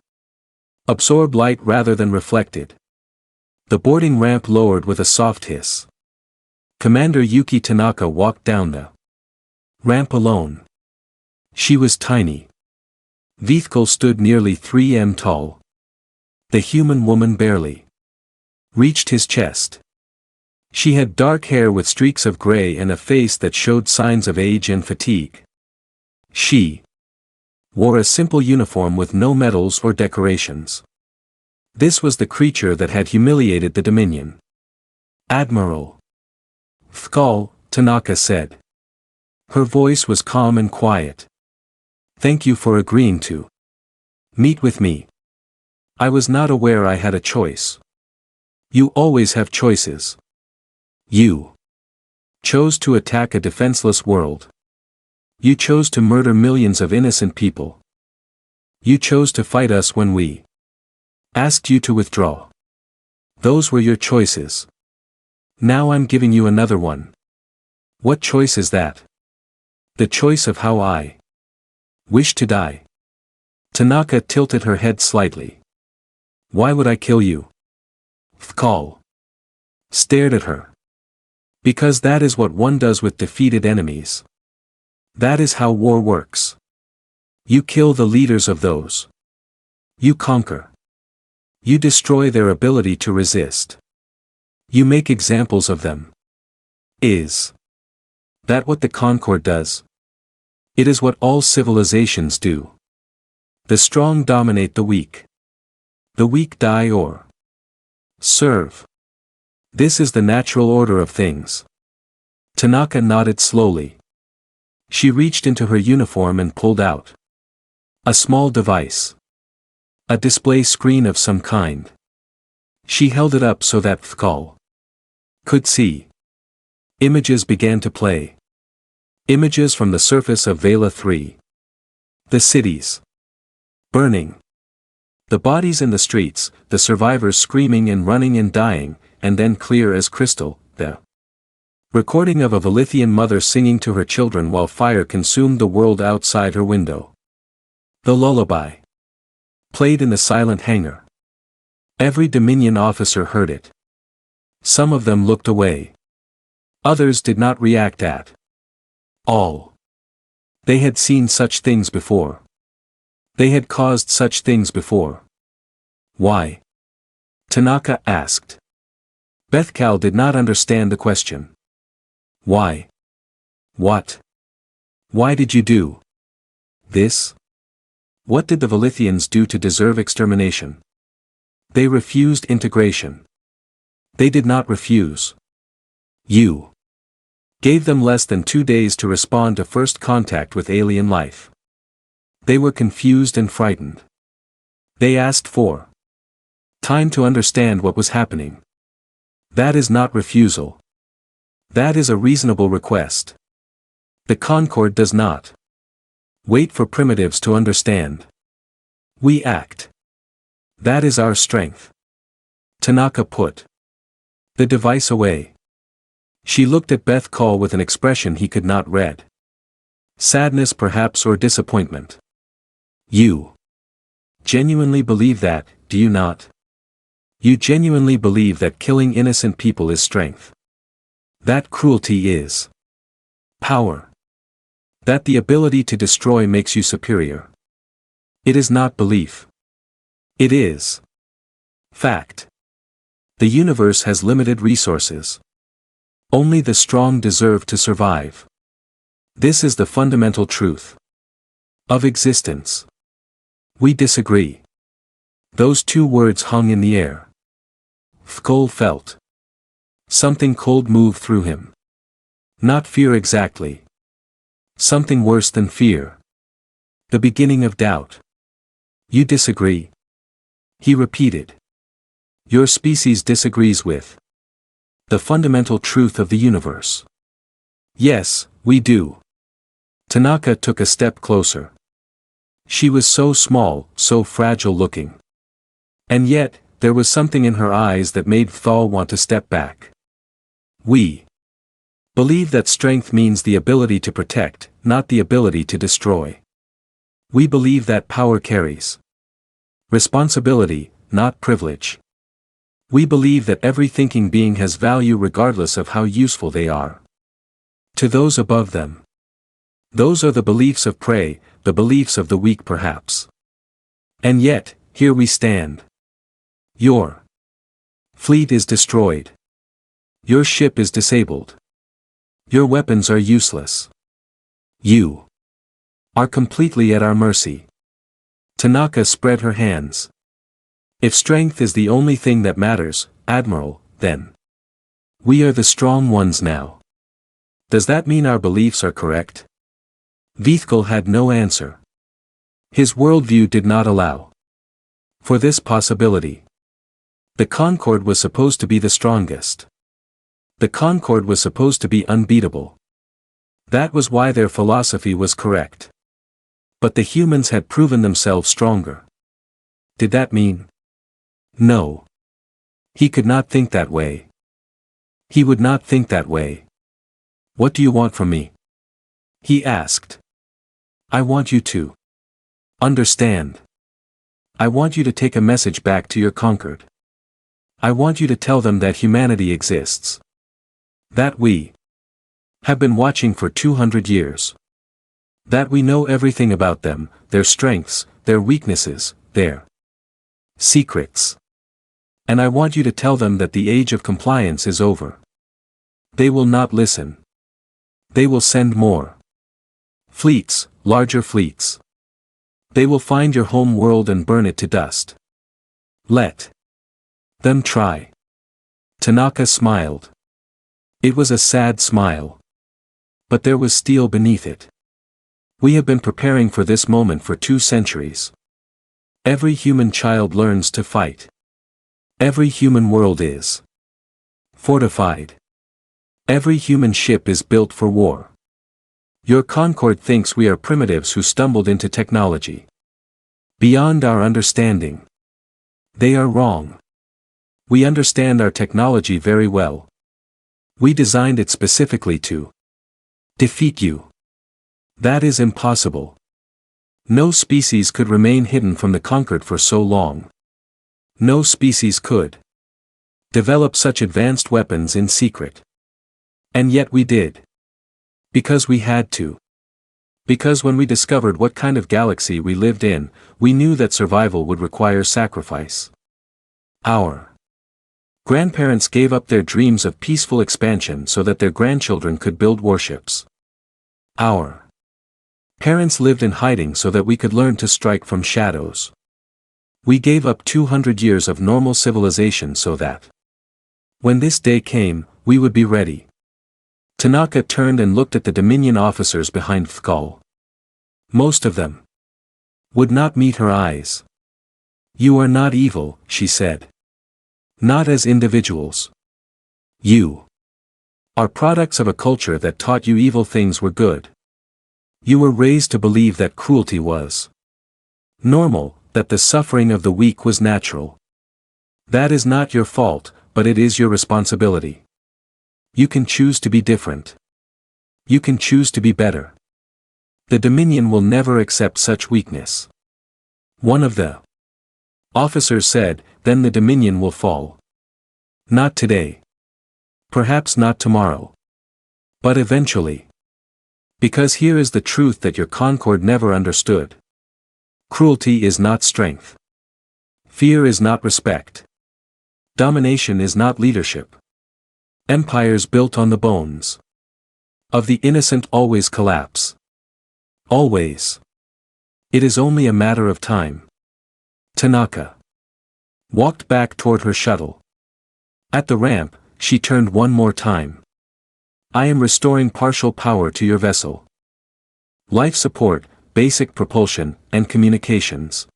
Absorb light rather than reflect it. The boarding ramp lowered with a soft hiss. Commander Yuki Tanaka walked down the ramp alone. She was tiny. Vithkal stood nearly 3 m tall. The human woman barely reached his chest. She had dark hair with streaks of gray and a face that showed signs of age and fatigue. She wore a simple uniform with no medals or decorations. This was the creature that had humiliated the Dominion. Admiral Vithkal, Tanaka said. Her voice was calm and quiet. Thank you for agreeing to meet with me. I was not aware I had a choice. You always have choices. You chose to attack a defenseless world. You chose to murder millions of innocent people. You chose to fight us when we asked you to withdraw. Those were your choices. Now I'm giving you another one. What choice is that? The choice of how I wish to die. Tanaka tilted her head slightly. Why would I kill you? Vithkal stared at her. Because that is what one does with defeated enemies. That is how war works. You kill the leaders of those you conquer. You destroy their ability to resist. You make examples of them. Is that what the Concord does? It is what all civilizations do. The strong dominate the weak. The weak die or serve. This is the natural order of things. Tanaka nodded slowly. She reached into her uniform and pulled out a small device. A display screen of some kind. She held it up so that Vithkal could see. Images began to play. Images from the surface of Vela 3. The cities burning. The bodies in the streets, the survivors screaming and running and dying, and then clear as crystal, the recording of a Velithian mother singing to her children while fire consumed the world outside her window. The lullaby played in the silent hangar. Every Dominion officer heard it. Some of them looked away. Others did not react at all. They had seen such things before. They had caused such things before. Why? Tanaka asked. Vithkal did not understand the question. Why? What? Why did you do this? What did the Velithians do to deserve extermination? They refused integration. They did not refuse. You gave them less than 2 days to respond to first contact with alien life. They were confused and frightened. They asked for time to understand what was happening. That is not refusal. That is a reasonable request. The Concord does not wait for primitives to understand. We act. That is our strength. Tanaka put the device away. She looked at Vithkal with an expression he could not read. Sadness perhaps or disappointment. You genuinely believe that, do you not? You genuinely believe that killing innocent people is strength. That cruelty is power. That the ability to destroy makes you superior. It is not belief. It is fact. The universe has limited resources. Only the strong deserve to survive. This is the fundamental truth of existence. We disagree. Those 2 words hung in the air. Vithkal felt something cold move through him. Not fear exactly. Something worse than fear. The beginning of doubt. You disagree? He repeated. Your species disagrees with the fundamental truth of the universe. Yes, we do. Tanaka took a step closer. She was so small, so fragile looking. And yet, there was something in her eyes that made Vithkal want to step back. We believe that strength means the ability to protect, not the ability to destroy. We believe that power carries Responsibility, not privilege. We believe that every thinking being has value regardless of how useful they are to those above them. Those are the beliefs of prey, the beliefs of the weak perhaps. And yet, here we stand. Your fleet is destroyed. Your ship is disabled. Your weapons are useless. You are completely at our mercy. Tanaka spread her hands. If strength is the only thing that matters, Admiral, then we are the strong ones now. Does that mean our beliefs are correct? Vithkal had no answer. His worldview did not allow for this possibility. The Concord was supposed to be the strongest. The Concord was supposed to be unbeatable. That was why their philosophy was correct. But the humans had proven themselves stronger. Did that mean? No. He could not think that way. He would not think that way. What do you want from me? He asked. I want you to understand. I want you to take a message back to your Concord. I want you to tell them that humanity exists. That we have been watching for 200 years. That we know everything about them, their strengths, their weaknesses, their secrets. And I want you to tell them that the age of compliance is over. They will not listen. They will send more fleets, larger fleets. They will find your home world and burn it to dust. Let them try. Tanaka smiled. It was a sad smile. But there was steel beneath it. We have been preparing for this moment for 2 centuries. Every human child learns to fight. Every human world is fortified. Every human ship is built for war. Your Concord thinks we are primitives who stumbled into technology beyond our understanding. They are wrong. We understand our technology very well. We designed it specifically to defeat you. That is impossible. No species could remain hidden from the conquered for so long. No species could develop such advanced weapons in secret. And yet we did. Because we had to. Because when we discovered what kind of galaxy we lived in, we knew that survival would require sacrifice. Our grandparents gave up their dreams of peaceful expansion so that their grandchildren could build warships. Our parents lived in hiding so that we could learn to strike from shadows. We gave up 200 years of normal civilization so that when this day came, we would be ready. Tanaka turned and looked at the Dominion officers behind Vthkal. Most of them would not meet her eyes. You are not evil, she said. Not as individuals. You are products of a culture that taught you evil things were good. You were raised to believe that cruelty was normal, that the suffering of the weak was natural. That is not your fault, but it is your responsibility. You can choose to be different. You can choose to be better. The Dominion will never accept such weakness. One of the officers said, then the Dominion will fall. Not today. Perhaps not tomorrow. But eventually. Because here is the truth that your Concord never understood. Cruelty is not strength. Fear is not respect. Domination is not leadership. Empires built on the bones of the innocent always collapse. Always. It is only a matter of time. Tanaka walked back toward her shuttle. At the ramp, she turned one more time. I am restoring partial power to your vessel. Life support, basic propulsion, and communications.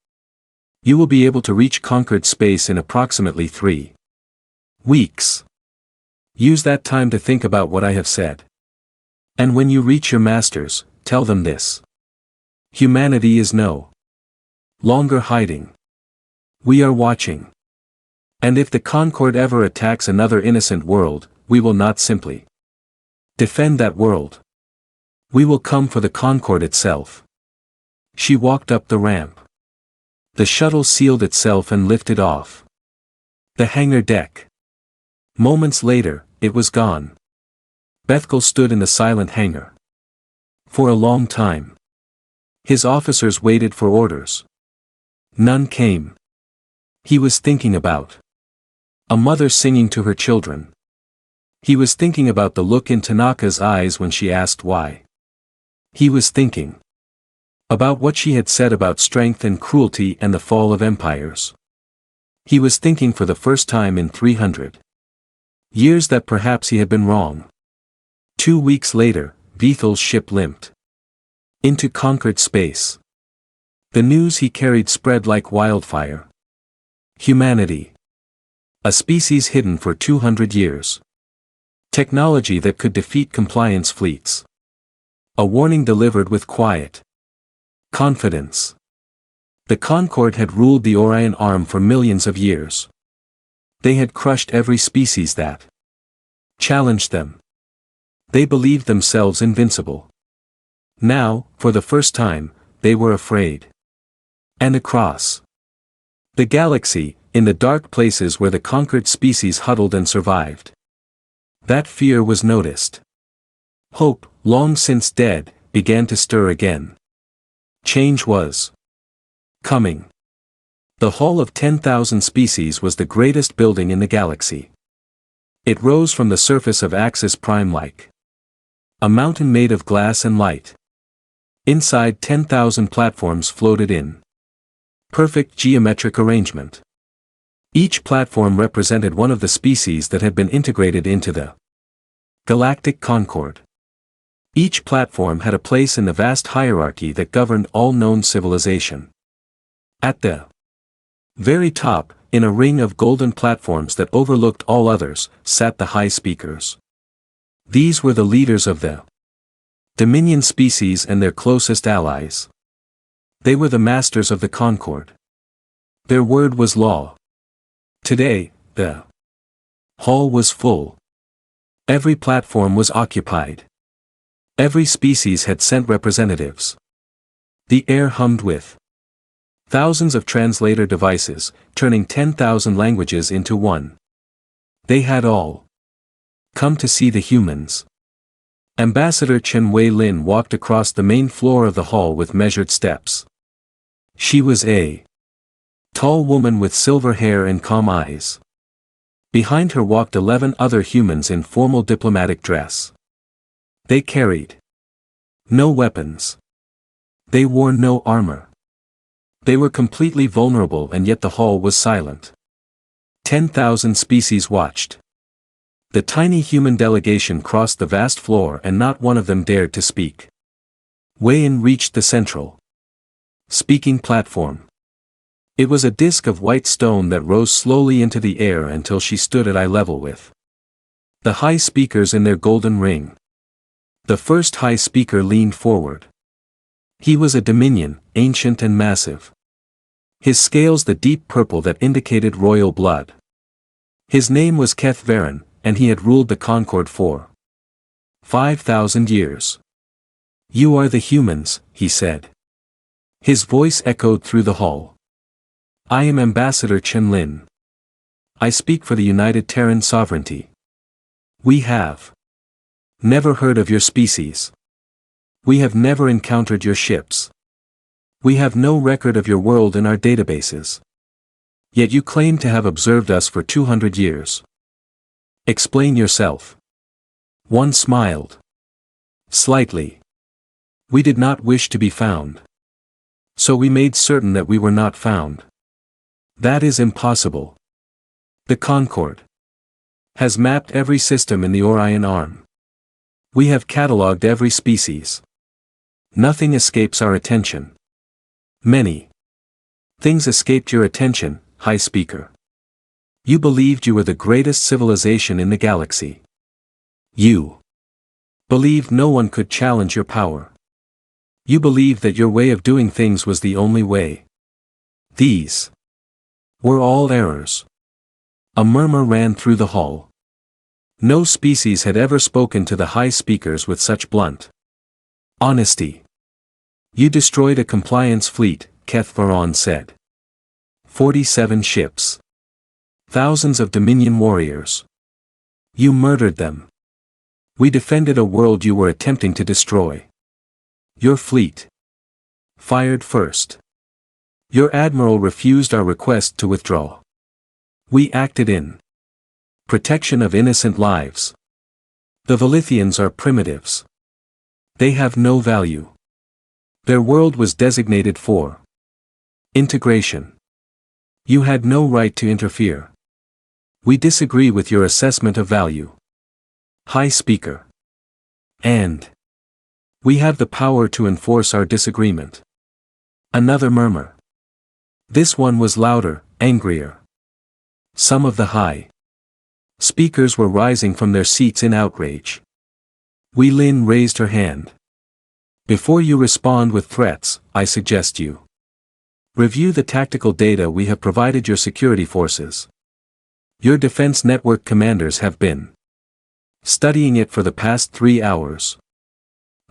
You will be able to reach conquered space in approximately 3 weeks. Use that time to think about what I have said. And when you reach your masters, tell them this. Humanity is no longer hiding. We are watching. And if the Concord ever attacks another innocent world, we will not simply defend that world. We will come for the Concord itself. She walked up the ramp. The shuttle sealed itself and lifted off. The hangar deck. Moments later, it was gone. Bethkel stood in the silent hangar. For a long time. His officers waited for orders. None came. He was thinking about a mother singing to her children. He was thinking about the look in Tanaka's eyes when she asked why. He was thinking about what she had said about strength and cruelty and the fall of empires. He was thinking for the first time in 300 years that perhaps he had been wrong. 2 weeks later, Bethel's ship limped into conquered space. The news he carried spread like wildfire. Humanity. A species hidden for 200 years. Technology that could defeat compliance fleets. A warning delivered with quiet confidence. The Concorde had ruled the Orion Arm for millions of years. They had crushed every species that challenged them. They believed themselves invincible. Now, for the first time, they were afraid. And across the galaxy, in the dark places where the conquered species huddled and survived, that fear was noticed. Hope, long since dead, began to stir again. Change was coming. The Hall of 10,000 Species was the greatest building in the galaxy. It rose from the surface of Axis Prime like a mountain made of glass and light. Inside 10,000 platforms floated in perfect geometric arrangement. Each platform represented one of the species that had been integrated into the Galactic Concorde. Each platform had a place in the vast hierarchy that governed all known civilization. At the very top, in a ring of golden platforms that overlooked all others, sat the High Speakers. These were the leaders of the Dominion species and their closest allies. They were the masters of the Concorde. Their word was law. Today, the hall was full. Every platform was occupied. Every species had sent representatives. The air hummed with thousands of translator devices, turning 10,000 languages into one. They had all come to see the humans. Ambassador Chen Wei-Lin walked across the main floor of the hall with measured steps. She was a tall woman with silver hair and calm eyes. Behind her walked 11 other humans in formal diplomatic dress. They carried no weapons. They wore no armor. They were completely vulnerable, and yet the hall was silent. 10,000 species watched. The tiny human delegation crossed the vast floor and not one of them dared to speak. Wei-In reached the central speaking platform. It was a disk of white stone that rose slowly into the air until she stood at eye level with the High Speakers in their golden ring. The first High Speaker leaned forward. He was a Dominion, ancient and massive. His scales the deep purple that indicated royal blood. His name was Keth Varen, and he had ruled the Concorde for 5,000 years. "You are the humans," he said. His voice echoed through the hall. "I am Ambassador Chen Lin. I speak for the United Terran Sovereignty. We have never heard of your species. We have never encountered your ships. We have no record of your world in our databases. Yet you claim to have observed us for 200 years. Explain yourself." One smiled slightly. "We did not wish to be found. So we made certain that we were not found. That is impossible. The Concorde has mapped every system in the Orion Arm. We have catalogued every species. Nothing escapes our attention. Many things escaped your attention, High Speaker. You believed you were the greatest civilization in the galaxy. You believed no one could challenge your power. You believed that your way of doing things was the only way. These were all errors." A murmur ran through the hall. No species had ever spoken to the High Speakers with such blunt honesty. "You destroyed a compliance fleet," Keth Varen said. 47 ships. Thousands of Dominion warriors. You murdered them. We defended a world you were attempting to destroy. Your fleet fired first. Your admiral refused our request to withdraw. We acted in protection of innocent lives. The Velithians are primitives. They have no value. Their world was designated for integration. You had no right to interfere. We disagree with your assessment of value. High Speaker. And we have the power to enforce our disagreement. Another murmur. This one was louder, angrier. Some of the high speakers were rising from their seats in outrage. Wei Lin raised her hand. Before you respond with threats, I suggest you review the tactical data we have provided your security forces. Your defense network commanders have been studying it for the past 3 hours.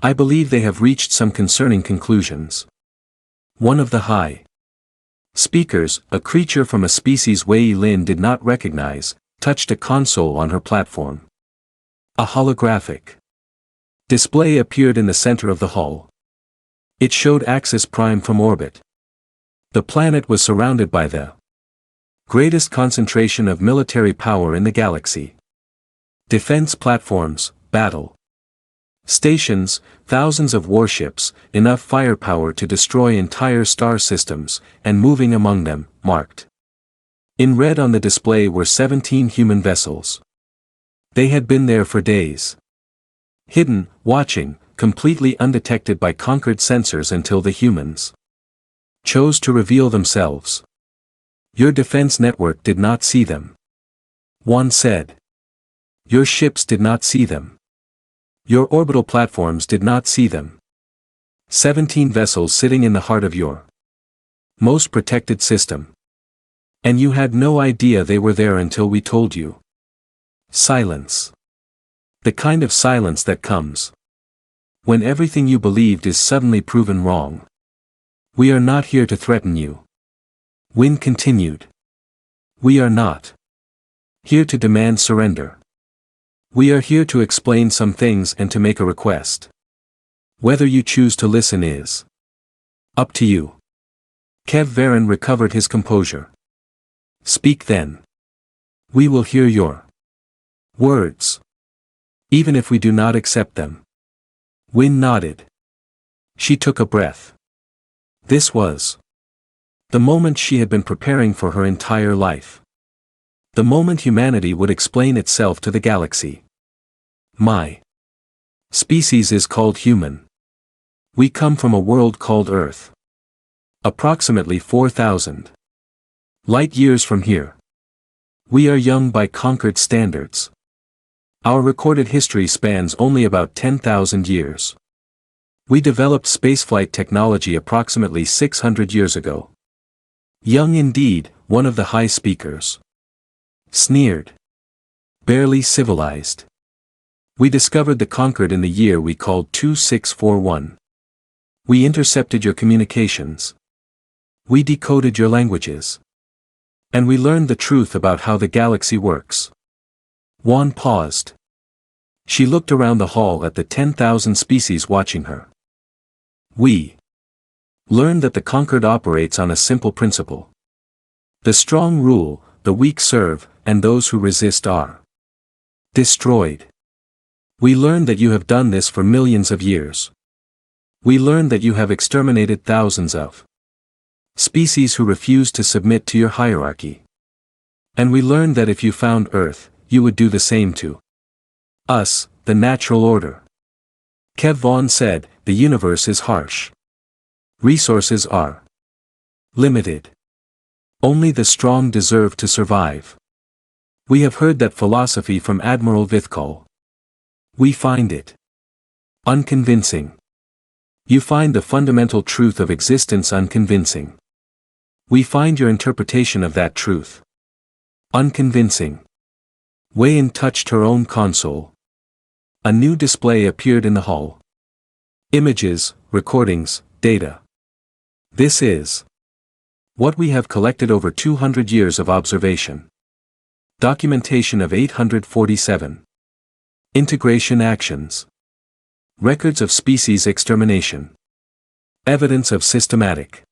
I believe they have reached some concerning conclusions. One of the high speakers, a creature from a species Wei Lin did not recognize, touched a console on her platform. A holographic display appeared in the center of the hull. It showed Axis Prime from orbit. The planet was surrounded by the greatest concentration of military power in the galaxy. Defense platforms, battle stations, thousands of warships, enough firepower to destroy entire star systems, and moving among them, marked in red on the display were 17 human vessels. They had been there for days. Hidden, watching, completely undetected by conquered sensors until the humans chose to reveal themselves. Your defense network did not see them. One said. Your ships did not see them. Your orbital platforms did not see them. 17 vessels sitting in the heart of your most protected system. And you had no idea they were there until we told you. Silence. The kind of silence that comes when everything you believed is suddenly proven wrong. We are not here to threaten you. Wynne continued. We are not here to demand surrender. We are here to explain some things and to make a request. Whether you choose to listen is up to you. Kev Varen recovered his composure. Speak then. We will hear your words, even if we do not accept them. Wynne nodded. She took a breath. This was the moment she had been preparing for her entire life. The moment humanity would explain itself to the galaxy. My species is called human. We come from a world called Earth. Approximately 4,000 light years from here. We are young by conquered standards. Our recorded history spans only about 10,000 years. We developed spaceflight technology approximately 600 years ago. Young indeed, one of the high speakers sneered. Barely civilized. We discovered the conquered in the year we called 2641. We intercepted your communications. We decoded your languages. And we learned the truth about how the galaxy works. Juan paused. She looked around the hall at the 10,000 species watching her. We learned that the conquered operates on a simple principle. The strong rule, the weak serve, and those who resist are destroyed. We learned that you have done this for millions of years. We learned that you have exterminated thousands of species who refuse to submit to your hierarchy. And we learned that if you found Earth, you would do the same to us, the natural order. Kev Vaughn said, the universe is harsh. Resources are limited. Only the strong deserve to survive. We have heard that philosophy from Admiral Vithkal. We find it unconvincing. You find the fundamental truth of existence unconvincing. We find your interpretation of that truth unconvincing. Wei-In touched her own console. A new display appeared in the hall. Images, recordings, data. This is What we have collected over 200 years of observation. Documentation of 847. Integration actions. Records of species extermination. Evidence of systematic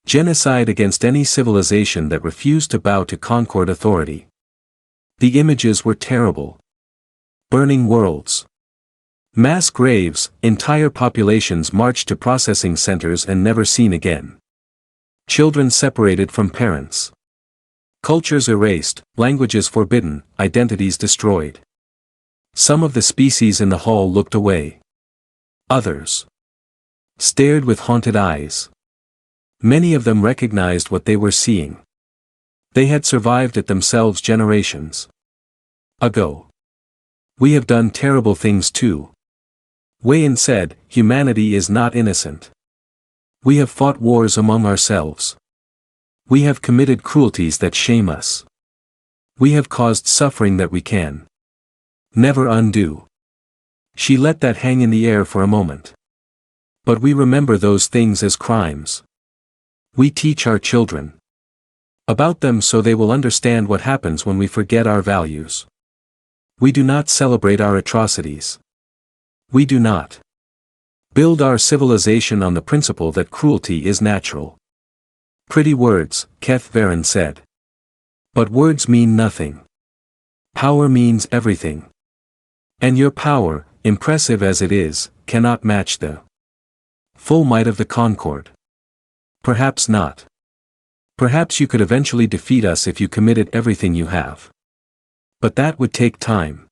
genocide against any civilization that refused to bow to Concord authority. The images were terrible. Burning worlds. Mass graves, entire populations marched to processing centers and never seen again. Children separated from parents. Cultures erased, languages forbidden, identities destroyed. Some of the species in the hall looked away. Others stared with haunted eyes. Many of them recognized what they were seeing. They had survived it themselves generations ago. We have done terrible things too. Wayan said, humanity is not innocent. We have fought wars among ourselves. We have committed cruelties that shame us. We have caused suffering that we can never undo. She let that hang in the air for a moment. But we remember those things as crimes. We teach our children about them so they will understand what happens when we forget our values. We do not celebrate our atrocities. We do not build our civilization on the principle that cruelty is natural. Pretty words, Keth Varen said. But words mean nothing. Power means everything. And your power, impressive as it is, cannot match the full might of the Concord. Perhaps not. Perhaps you could eventually defeat us if you committed everything you have. But that would take time.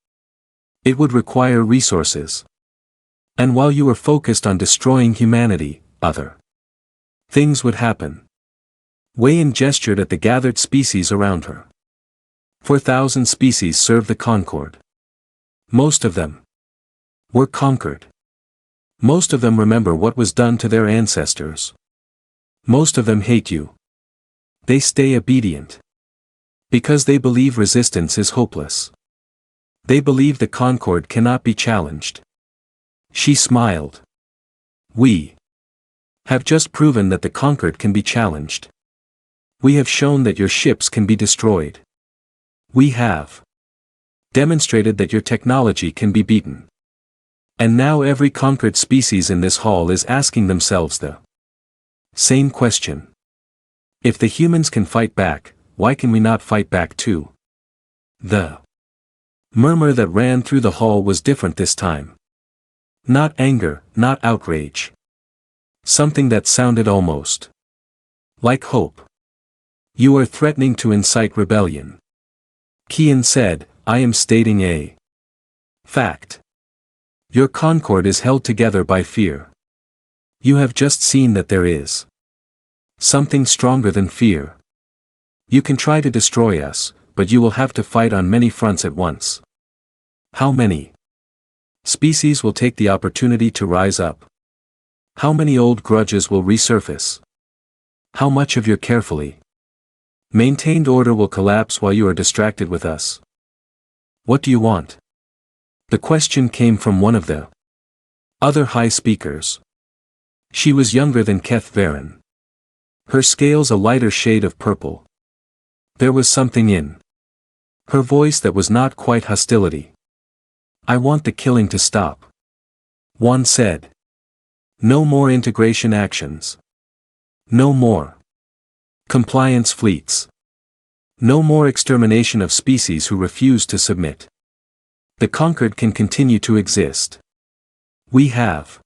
It would require resources. And while you were focused on destroying humanity, other things would happen. Wayan gestured at the gathered species around her. 4,000 species serve the Concord. Most of them were conquered. Most of them remember what was done to their ancestors. Most of them hate you. They stay obedient. Because they believe resistance is hopeless. They believe the Concord cannot be challenged. She smiled. We have just proven that the Concord can be challenged. We have shown that your ships can be destroyed. We have demonstrated that your technology can be beaten. And now every conquered species in this hall is asking themselves the same question. If the humans can fight back, why can we not fight back too? The murmur that ran through the hall was different this time. Not anger, not outrage. Something that sounded almost like hope. You are threatening to incite rebellion. Kian said, I am stating a fact. Your Concord is held together by fear. You have just seen that there is something stronger than fear. You can try to destroy us, but you will have to fight on many fronts at once. How many species will take the opportunity to rise up? How many old grudges will resurface? How much of your carefully maintained order will collapse while you are distracted with us? What do you want? The question came from one of the other high speakers. She was younger than Keth Varen. Her scales a lighter shade of purple. There was something in her voice that was not quite hostility. I want the killing to stop. One said. No more integration actions. No more compliance fleets. No more extermination of species who refuse to submit. The conquered can continue to exist. We have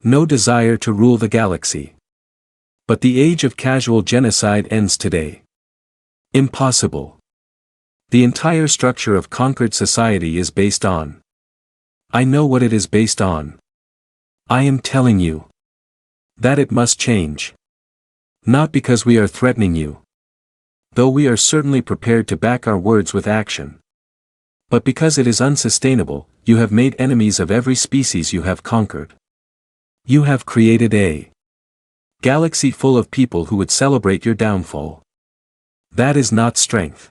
no desire to rule the galaxy. But the age of casual genocide ends today. Impossible. The entire structure of conquered society is based on. I know what it is based on. I am telling you that it must change. Not because we are threatening you. Though we are certainly prepared to back our words with action. But because it is unsustainable, you have made enemies of every species you have conquered. You have created a galaxy full of people who would celebrate your downfall. That is not strength.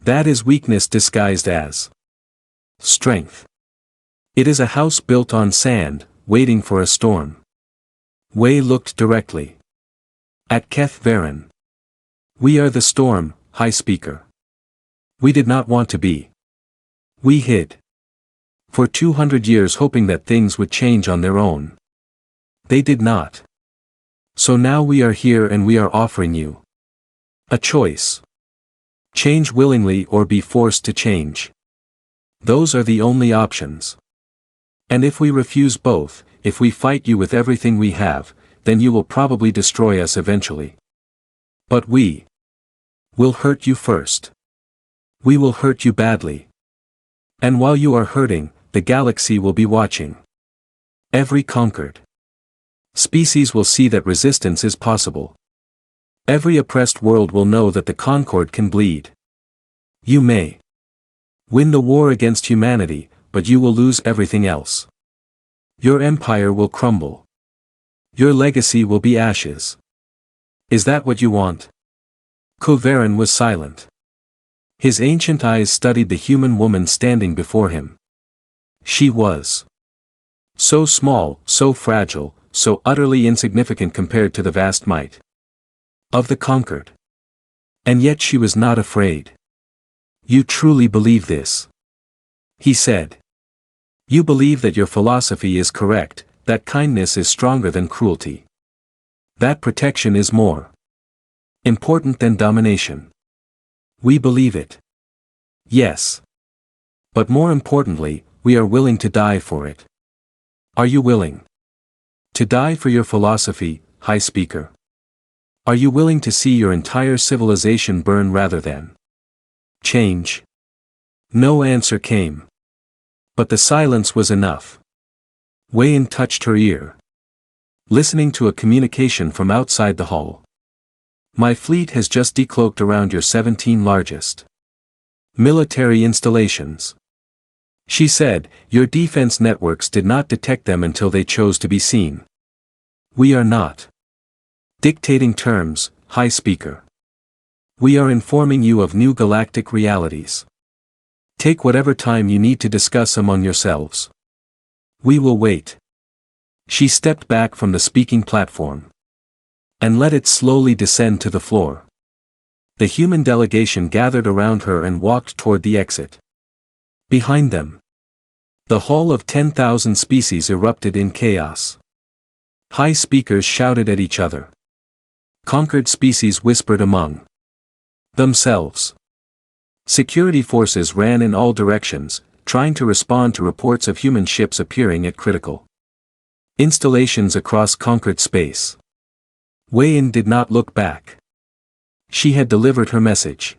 That is weakness disguised as strength. It is a house built on sand, waiting for a storm. Wei looked directly At Keth Varen. We are the storm, High Speaker. We did not want to be. We hid. For 200 years hoping that things would change on their own. They did not. So now we are here and we are offering you a choice. Change willingly or be forced to change. Those are the only options. And if we refuse both, if we fight you with everything we have, then you will probably destroy us eventually. But we will hurt you first. We will hurt you badly. And while you are hurting, the galaxy will be watching. Every conquered species will see that resistance is possible. Every oppressed world will know that the concord can bleed. You may win the war against humanity, but you will lose everything else. Your empire will crumble. Your legacy will be ashes. Is that what you want? Kovarin was silent. His ancient eyes studied the human woman standing before him. She was so small, so fragile, so utterly insignificant compared to the vast might of the conquered. And yet she was not afraid. You truly believe this? He said. You believe that your philosophy is correct, that kindness is stronger than cruelty. That protection is more important than domination. We believe it. Yes. But more importantly, we are willing to die for it. Are you willing to die for your philosophy, High Speaker? Are you willing to see your entire civilization burn rather than change? No answer came. But the silence was enough. Wei-yin touched her ear, listening to a communication from outside the hall. My fleet has just decloaked around your 17 largest military installations. She said, your defense networks did not detect them until they chose to be seen. We are not dictating terms, High Speaker. We are informing you of new galactic realities. Take whatever time you need to discuss among yourselves. We will wait. She stepped back from the speaking platform and let it slowly descend to the floor. The human delegation gathered around her and walked toward the exit. Behind them, the hall of 10,000 species erupted in chaos. High speakers shouted at each other. Conquered species whispered among themselves. Security forces ran in all directions, trying to respond to reports of human ships appearing at critical installations across conquered space. Wei-yin did not look back. She had delivered her message.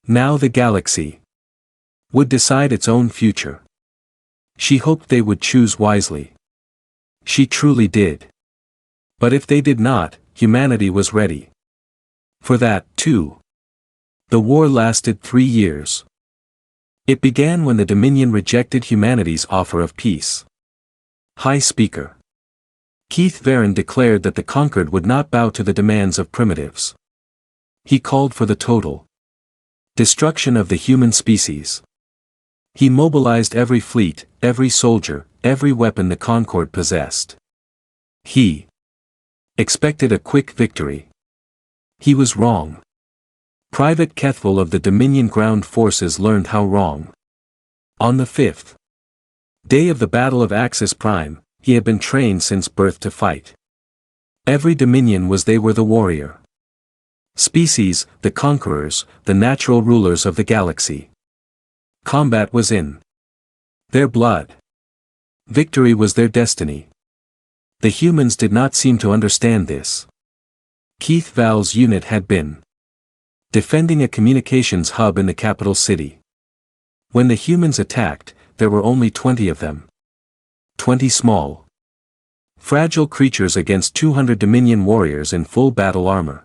Now the galaxy would decide its own future. She hoped they would choose wisely. She truly did. But if they did not, humanity was ready for that, too. The war lasted 3 years. It began when the Dominion rejected humanity's offer of peace. High Speaker Keith Varen declared that the conquered would not bow to the demands of primitives. He called for the total destruction of the human species. He mobilized every fleet, every soldier, every weapon the Concord possessed. He expected a quick victory. He was wrong. Private Kethville of the Dominion Ground Forces learned how wrong. On the 5th day of the Battle of Axis Prime, he had been trained since birth to fight. Every Dominion was they were the warrior species, the conquerors, the natural rulers of the galaxy. Combat was in their blood. Victory was their destiny. The humans did not seem to understand this. Keith Val's unit had been defending a communications hub in the capital city. When the humans attacked, there were only 20 of them. 20 small, fragile creatures against 200 Dominion warriors in full battle armor.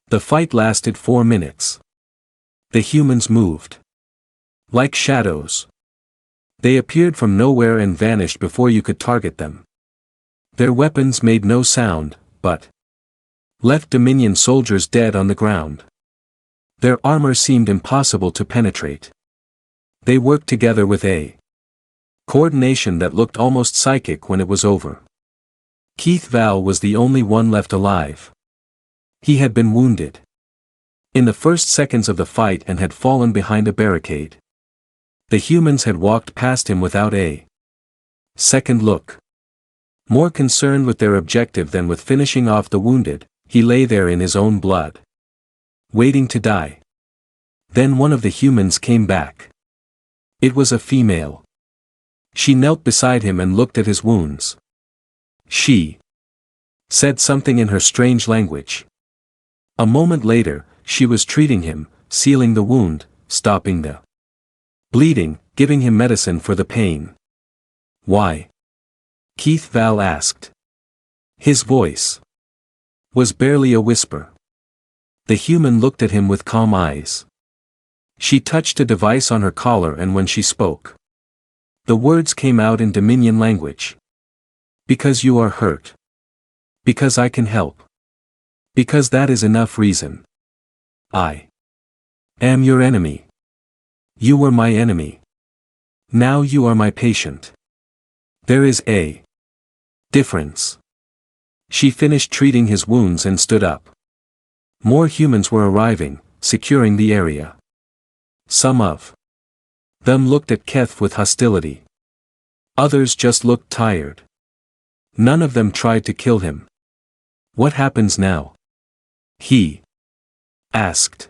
The fight lasted 4 minutes. The humans moved like shadows. They appeared from nowhere and vanished before you could target them. Their weapons made no sound, but left Dominion soldiers dead on the ground. Their armor seemed impossible to penetrate. They worked together with a coordination that looked almost psychic when it was over. Keith Val was the only one left alive. He had been wounded in the first seconds of the fight and had fallen behind a barricade. The humans had walked past him without a second look. More concerned with their objective than with finishing off the wounded, he lay there in his own blood, waiting to die. Then one of the humans came back. It was a female. She knelt beside him and looked at his wounds. She said something in her strange language. A moment later, she was treating him, sealing the wound, stopping the bleeding, giving him medicine for the pain. Why? Keith Val asked. His voice was barely a whisper. The human looked at him with calm eyes. She touched a device on her collar, and when she spoke, the words came out in Dominion language. Because you are hurt. Because I can help. Because that is enough reason. I am your enemy. You were my enemy. Now you are my patient. There is a difference. She finished treating his wounds and stood up. More humans were arriving, securing the area. Some of them looked at Keth with hostility. Others just looked tired. None of them tried to kill him. What happens now? He asked.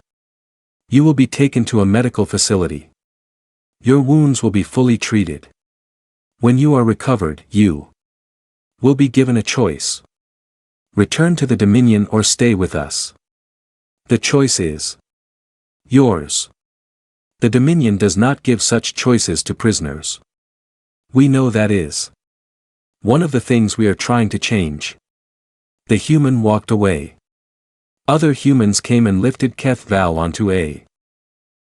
You will be taken to a medical facility. Your wounds will be fully treated. When you are recovered, you will be given a choice. Return to the Dominion or stay with us. The choice is yours. The Dominion does not give such choices to prisoners. We know that is one of the things we are trying to change. The human walked away. Other humans came and lifted Keth Val onto a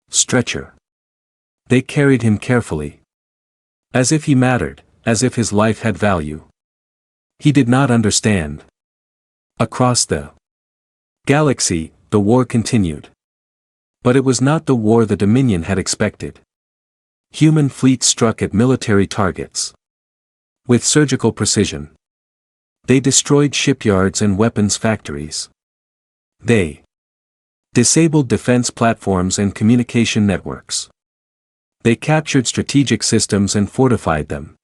stretcher. They carried him carefully. As if he mattered, as if his life had value. He did not understand. Across the galaxy, the war continued. But it was not the war the Dominion had expected. Human fleets struck at military targets with surgical precision. They destroyed shipyards and weapons factories. They disabled defense platforms and communication networks. They captured strategic systems and fortified them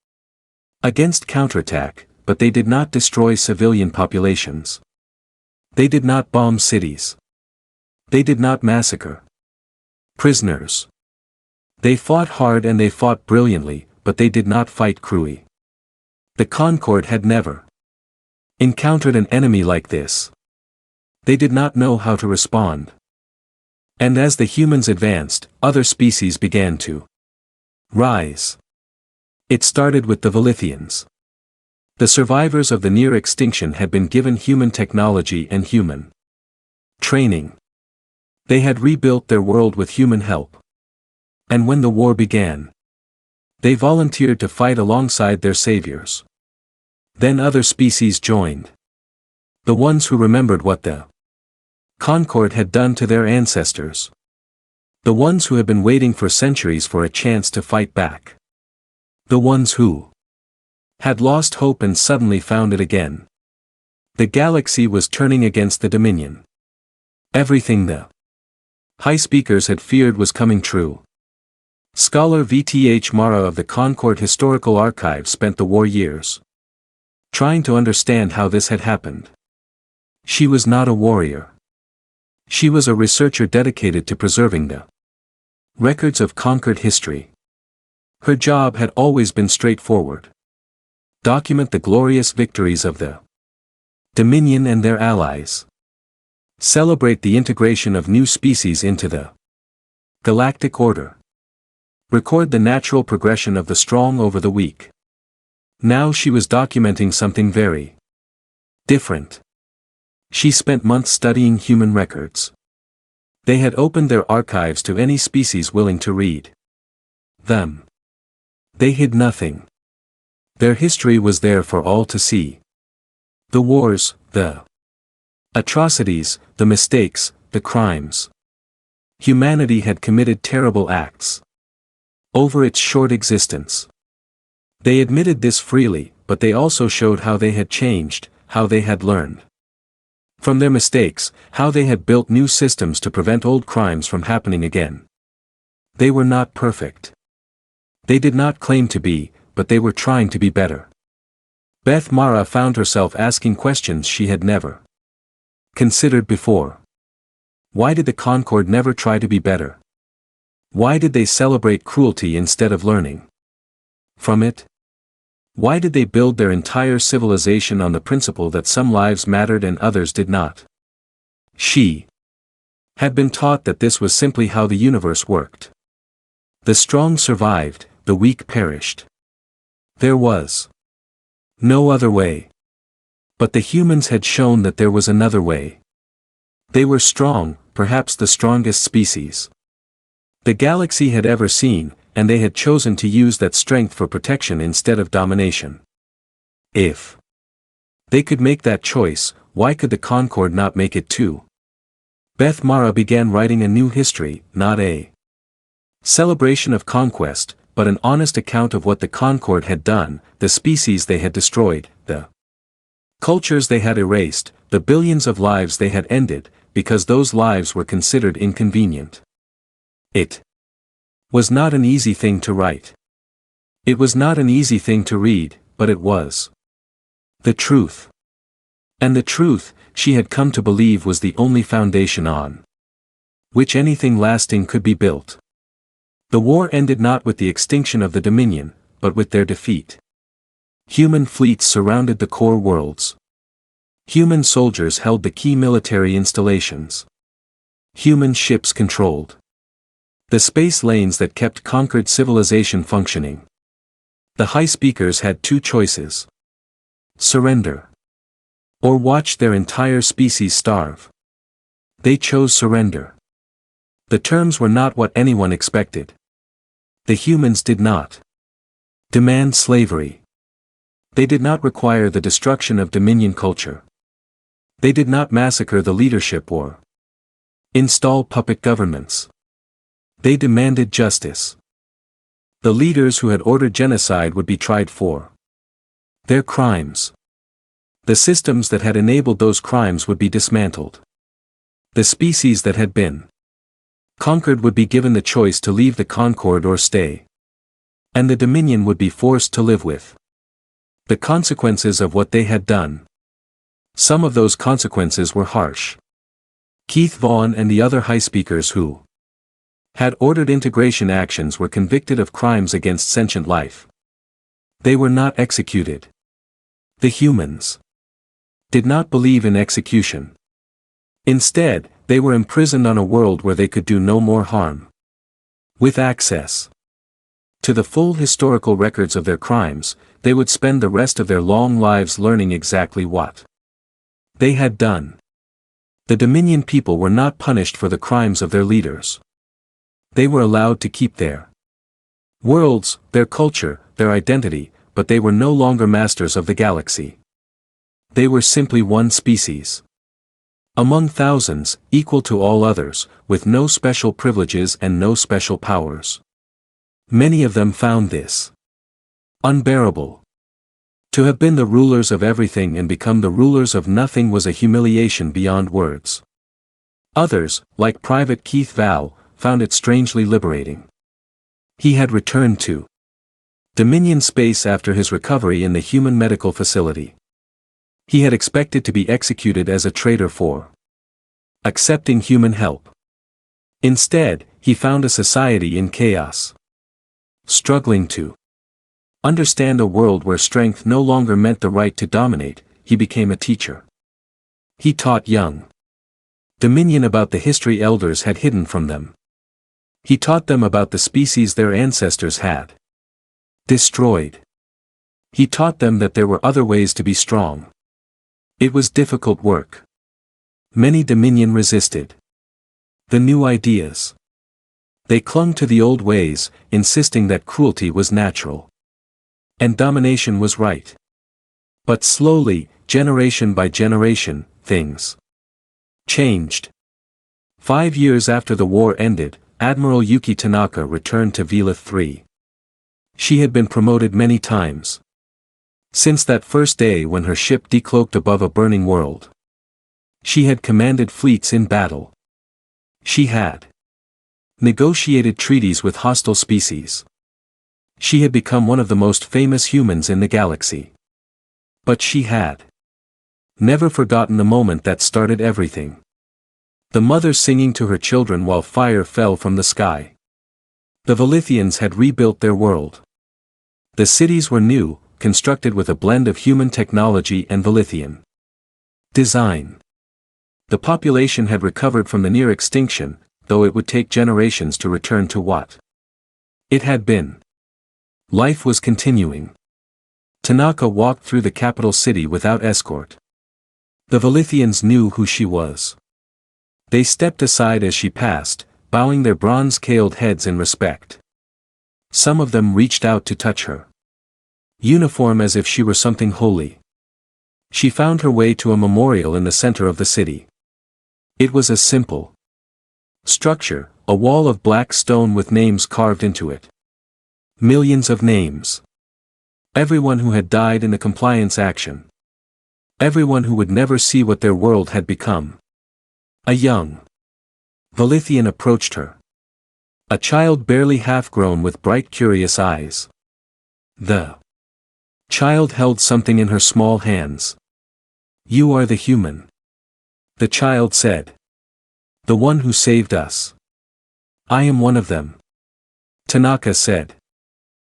against counterattack, but they did not destroy civilian populations. They did not bomb cities. They did not massacre prisoners. They fought hard and they fought brilliantly, but they did not fight cruelly. The Concord had never encountered an enemy like this. They did not know how to respond. And as the humans advanced, other species began to rise. It started with the Velithians. The survivors of the near extinction had been given human technology and human training. They had rebuilt their world with human help. And when the war began, they volunteered to fight alongside their saviors. Then other species joined. The ones who remembered what the Concord had done to their ancestors. The ones who had been waiting for centuries for a chance to fight back. The ones who had lost hope and suddenly found it again. The galaxy was turning against the Dominion. Everything the high speakers had feared was coming true. Scholar VTH Mara of the Concord Historical Archive spent the war years trying to understand how this had happened. She was not a warrior. She was a researcher dedicated to preserving the records of conquered history. Her job had always been straightforward. Document the glorious victories of the Dominion and their allies. Celebrate the integration of new species into the galactic order. Record the natural progression of the strong over the weak. Now she was documenting something very different. She spent months studying human records. They had opened their archives to any species willing to read them. They hid nothing. Their history was there for all to see. The wars, the atrocities, the mistakes, the crimes. Humanity had committed terrible acts over its short existence. They admitted this freely, but they also showed how they had changed, how they had learned. From their mistakes, how they had built new systems to prevent old crimes from happening again. They were not perfect. They did not claim to be, but they were trying to be better. Beth Mara found herself asking questions she had never considered before. Why did the Concord never try to be better? Why did they celebrate cruelty instead of learning from it? Why did they build their entire civilization on the principle that some lives mattered and others did not? She had been taught that this was simply how the universe worked. The strong survived, the weak perished. There was no other way. But the humans had shown that there was another way. They were strong, perhaps the strongest species the galaxy had ever seen, and they had chosen to use that strength for protection instead of domination. If they could make that choice, why could the Concord not make it too? Beth Mara began writing a new history, not a celebration of conquest, but an honest account of what the Concord had done, the species they had destroyed, the cultures they had erased, the billions of lives they had ended, because those lives were considered inconvenient. It was not an easy thing to write. It was not an easy thing to read, but it was the truth. And the truth, she had come to believe, was the only foundation on which anything lasting could be built. The war ended not with the extinction of the Dominion, but with their defeat. Human fleets surrounded the core worlds. Human soldiers held the key military installations. Human ships controlled the space lanes that kept conquered civilization functioning. The High Speakers had two choices: surrender or watch their entire species starve. They chose surrender. The terms were not what anyone expected. The humans did not demand slavery. They did not require the destruction of Dominion culture. They did not massacre the leadership or install puppet governments. They demanded justice. The leaders who had ordered genocide would be tried for their crimes. The systems that had enabled those crimes would be dismantled. The species that had been conquered would be given the choice to leave the Concord or stay. And the Dominion would be forced to live with the consequences of what they had done. Some of those consequences were harsh. Keith Vaughn and the other High Speakers who had ordered integration actions were convicted of crimes against sentient life. They were not executed. The humans did not believe in execution. Instead, they were imprisoned on a world where they could do no more harm. With access to the full historical records of their crimes, they would spend the rest of their long lives learning exactly what they had done. The Dominion people were not punished for the crimes of their leaders. They were allowed to keep their worlds, their culture, their identity, but they were no longer masters of the galaxy. They were simply one species among thousands, equal to all others, with no special privileges and no special powers. Many of them found this unbearable. To have been the rulers of everything and become the rulers of nothing was a humiliation beyond words. Others, like Private Keith Val, found it strangely liberating. He had returned to Dominion space after his recovery in the human medical facility. He had expected to be executed as a traitor for accepting human help. Instead, he found a society in chaos, struggling to understand a world where strength no longer meant the right to dominate. He became a teacher. He taught young Dominion about the history elders had hidden from them. He taught them about the species their ancestors had destroyed. He taught them that there were other ways to be strong. It was difficult work. Many Dominion resisted the new ideas. They clung to the old ways, insisting that cruelty was natural and domination was right. But slowly, generation by generation, things changed. 5 years after the war ended, Admiral Yuki Tanaka returned to Velith 3. She had been promoted many times since that first day when her ship decloaked above a burning world. She had commanded fleets in battle. She had negotiated treaties with hostile species. She had become one of the most famous humans in the galaxy. But she had never forgotten the moment that started everything. The mother singing to her children while fire fell from the sky. The Velithians had rebuilt their world. The cities were new, constructed with a blend of human technology and Velithian design. The population had recovered from the near extinction, though it would take generations to return to what it had been. Life was continuing. Tanaka walked through the capital city without escort. The Velithians knew who she was. They stepped aside as she passed, bowing their bronze-scaled heads in respect. Some of them reached out to touch her uniform as if she were something holy. She found her way to a memorial in the center of the city. It was a simple structure, a wall of black stone with names carved into it. Millions of names. Everyone who had died in the compliance action. Everyone who would never see what their world had become. A young Velithian approached her. A child barely half-grown with bright curious eyes. The child held something in her small hands. "You are the human," the child said. "The one who saved us." "I am one of them," Tanaka said.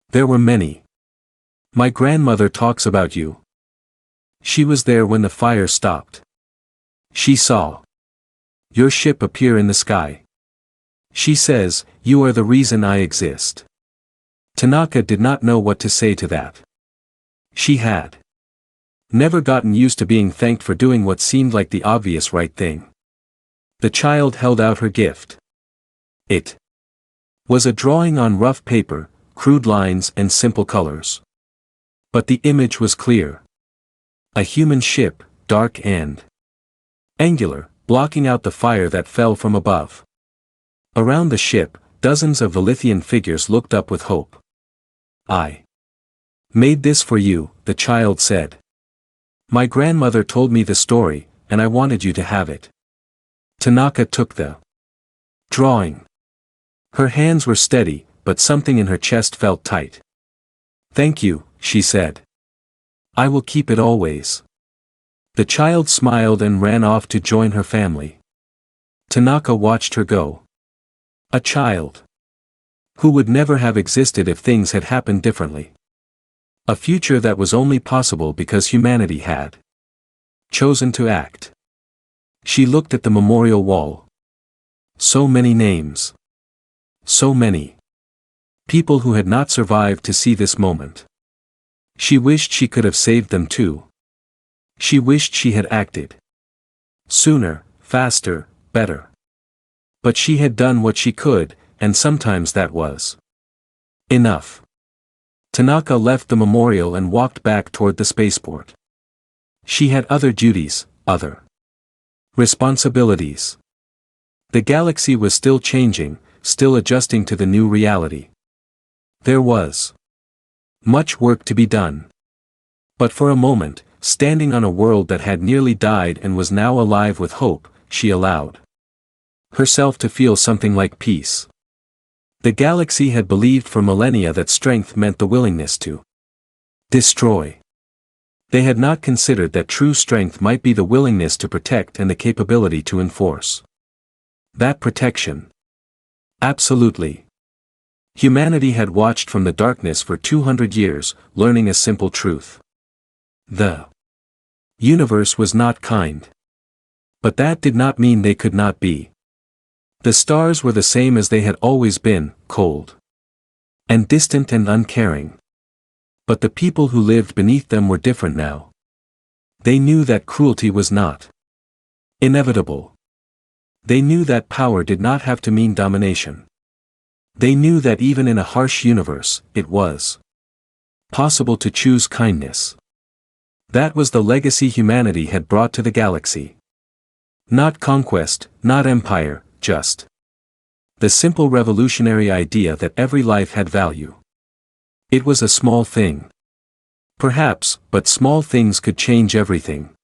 "There were many. My grandmother talks about you. She was there when the fire stopped. She saw your ship appear in the sky. She says, you are the reason I exist." Tanaka did not know what to say to that. She had never gotten used to being thanked for doing what seemed like the obvious right thing. The child held out her gift. It was a drawing on rough paper, crude lines and simple colors. But the image was clear. A human ship, dark and angular, blocking out the fire that fell from above. Around the ship, dozens of Velithian figures looked up with hope. "I made this for you," the child said. "My grandmother told me the story, and I wanted you to have it." Tanaka took the drawing. Her hands were steady, but something in her chest felt tight. "Thank you," she said. "I will keep it always." The child smiled and ran off to join her family. Tanaka watched her go. A child who would never have existed if things had happened differently. A future that was only possible because humanity had chosen to act. She looked at the memorial wall. So many names. So many people who had not survived to see this moment. She wished she could have saved them too. She wished she had acted sooner, faster, better. But she had done what she could, and sometimes that was enough. Tanaka left the memorial and walked back toward the spaceport. She had other duties, other responsibilities. The galaxy was still changing, still adjusting to the new reality. There was much work to be done. But for a moment, standing on a world that had nearly died and was now alive with hope, she allowed herself to feel something like peace. The galaxy had believed for millennia that strength meant the willingness to destroy. They had not considered that true strength might be the willingness to protect and the capability to enforce that protection. Absolutely. Humanity had watched from the darkness for 200 years, learning a simple truth. The universe was not kind. But that did not mean they could not be. The stars were the same as they had always been, cold and distant and uncaring. But the people who lived beneath them were different now. They knew that cruelty was not inevitable. They knew that power did not have to mean domination. They knew that even in a harsh universe, it was possible to choose kindness. That was the legacy humanity had brought to the galaxy. Not conquest, not empire, just the simple revolutionary idea that every life had value. It was a small thing. Perhaps, but small things could change everything.